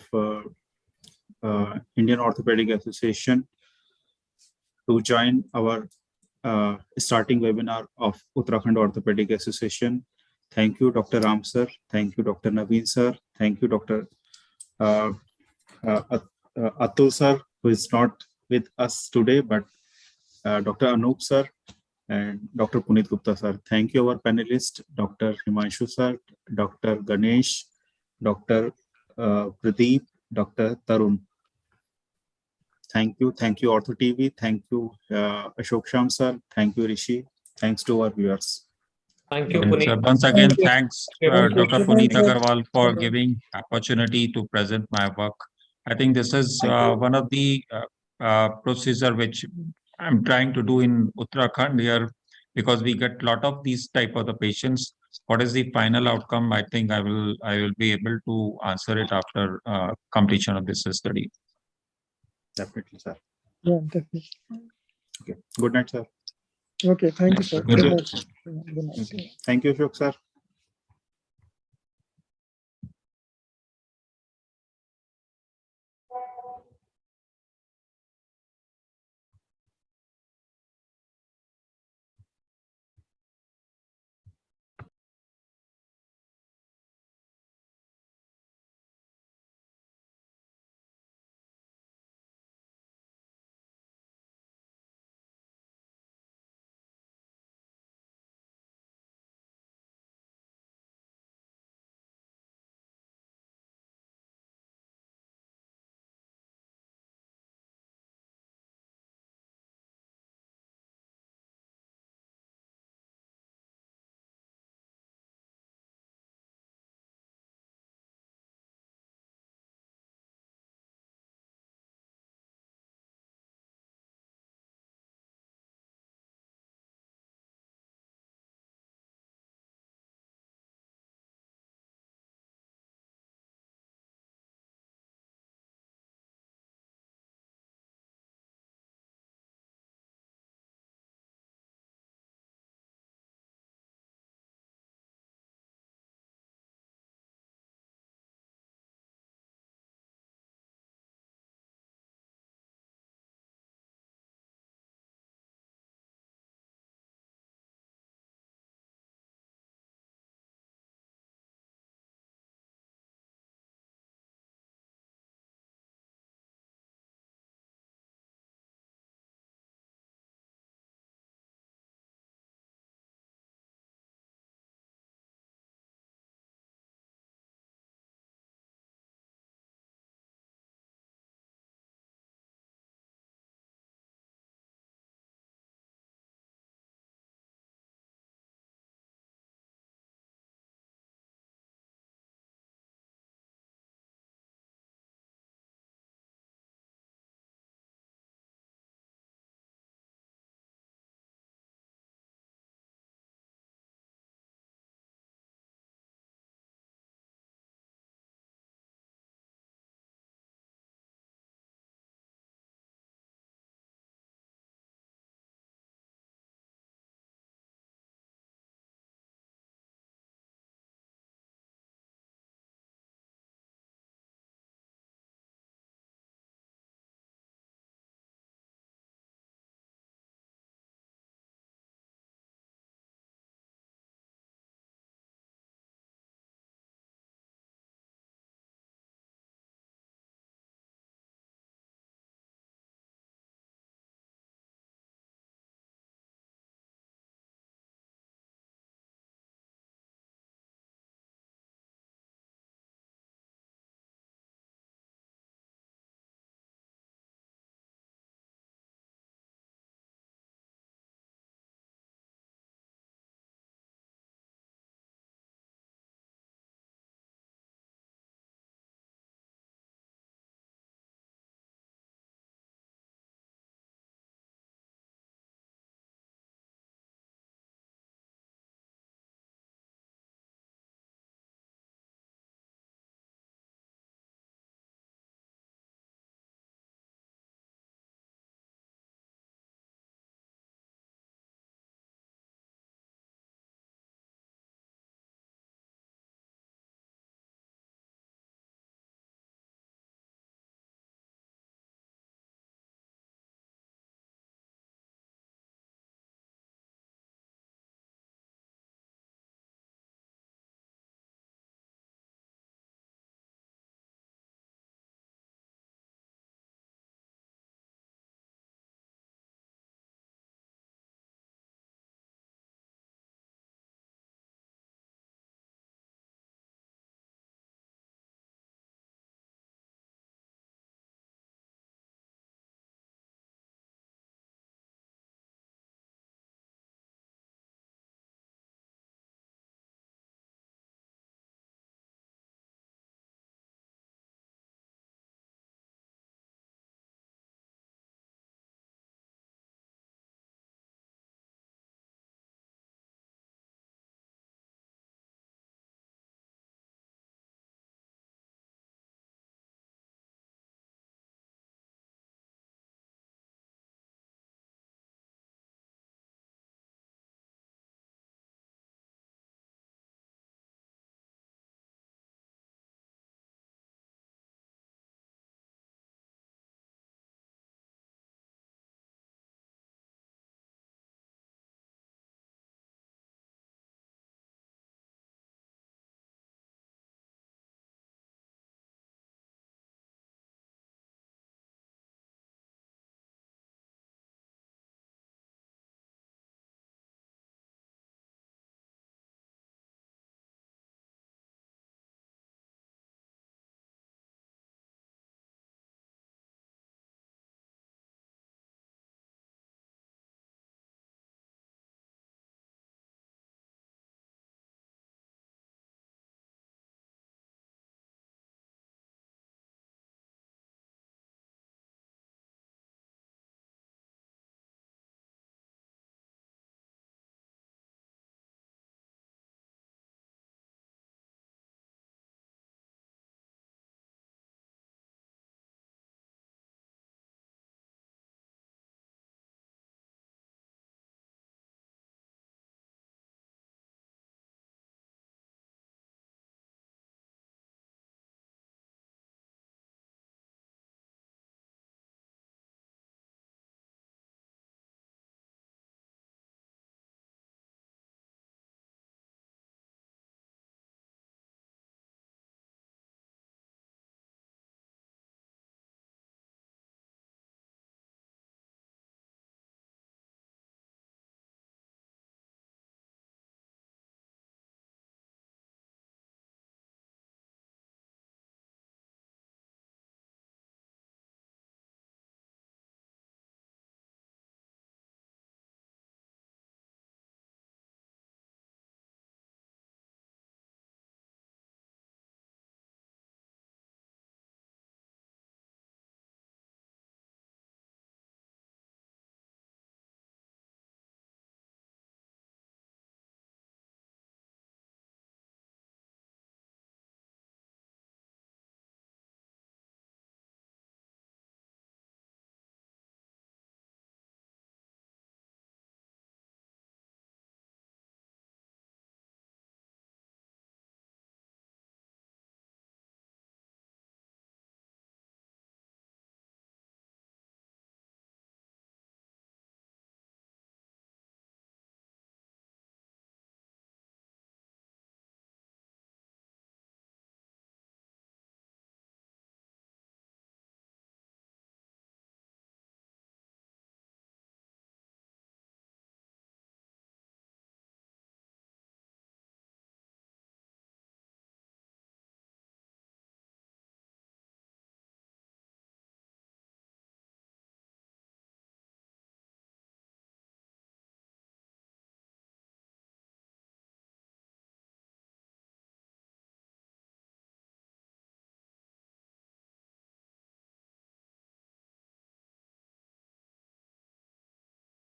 Indian Orthopaedic Association to join our starting webinar of Uttarakhand Orthopaedic Association. Thank you, Dr. Ram sir. Thank you, Dr. Naveen sir. Thank you, Dr. Atul sir, who is not with us today, but Dr. Anup sir and Dr. Puneet Gupta sir. Thank you, our panelist, Dr. Himanshu sir, Dr. Ganesh, Dr. Pradeep, Dr. Tarun. Thank you, Ortho TV. Thank you, Ashok Sham sir. Thank you, Rishi. Thanks to our viewers. Thank you, And Puneet. once again, thanks Dr. Puneet Thank you. Agrawal for giving opportunity to present my work. I think this is one of the procedure which I'm trying to do in Uttarakhand here, because we get a lot of these type of the patients. What is the final outcome? I think I will be able to answer it after completion of this study. Definitely, sir. Yeah, definitely. Okay. Good night, sir. Okay. Thank you, sir. Good Good night. night. Good night. Okay. Thank you, Ashok sir.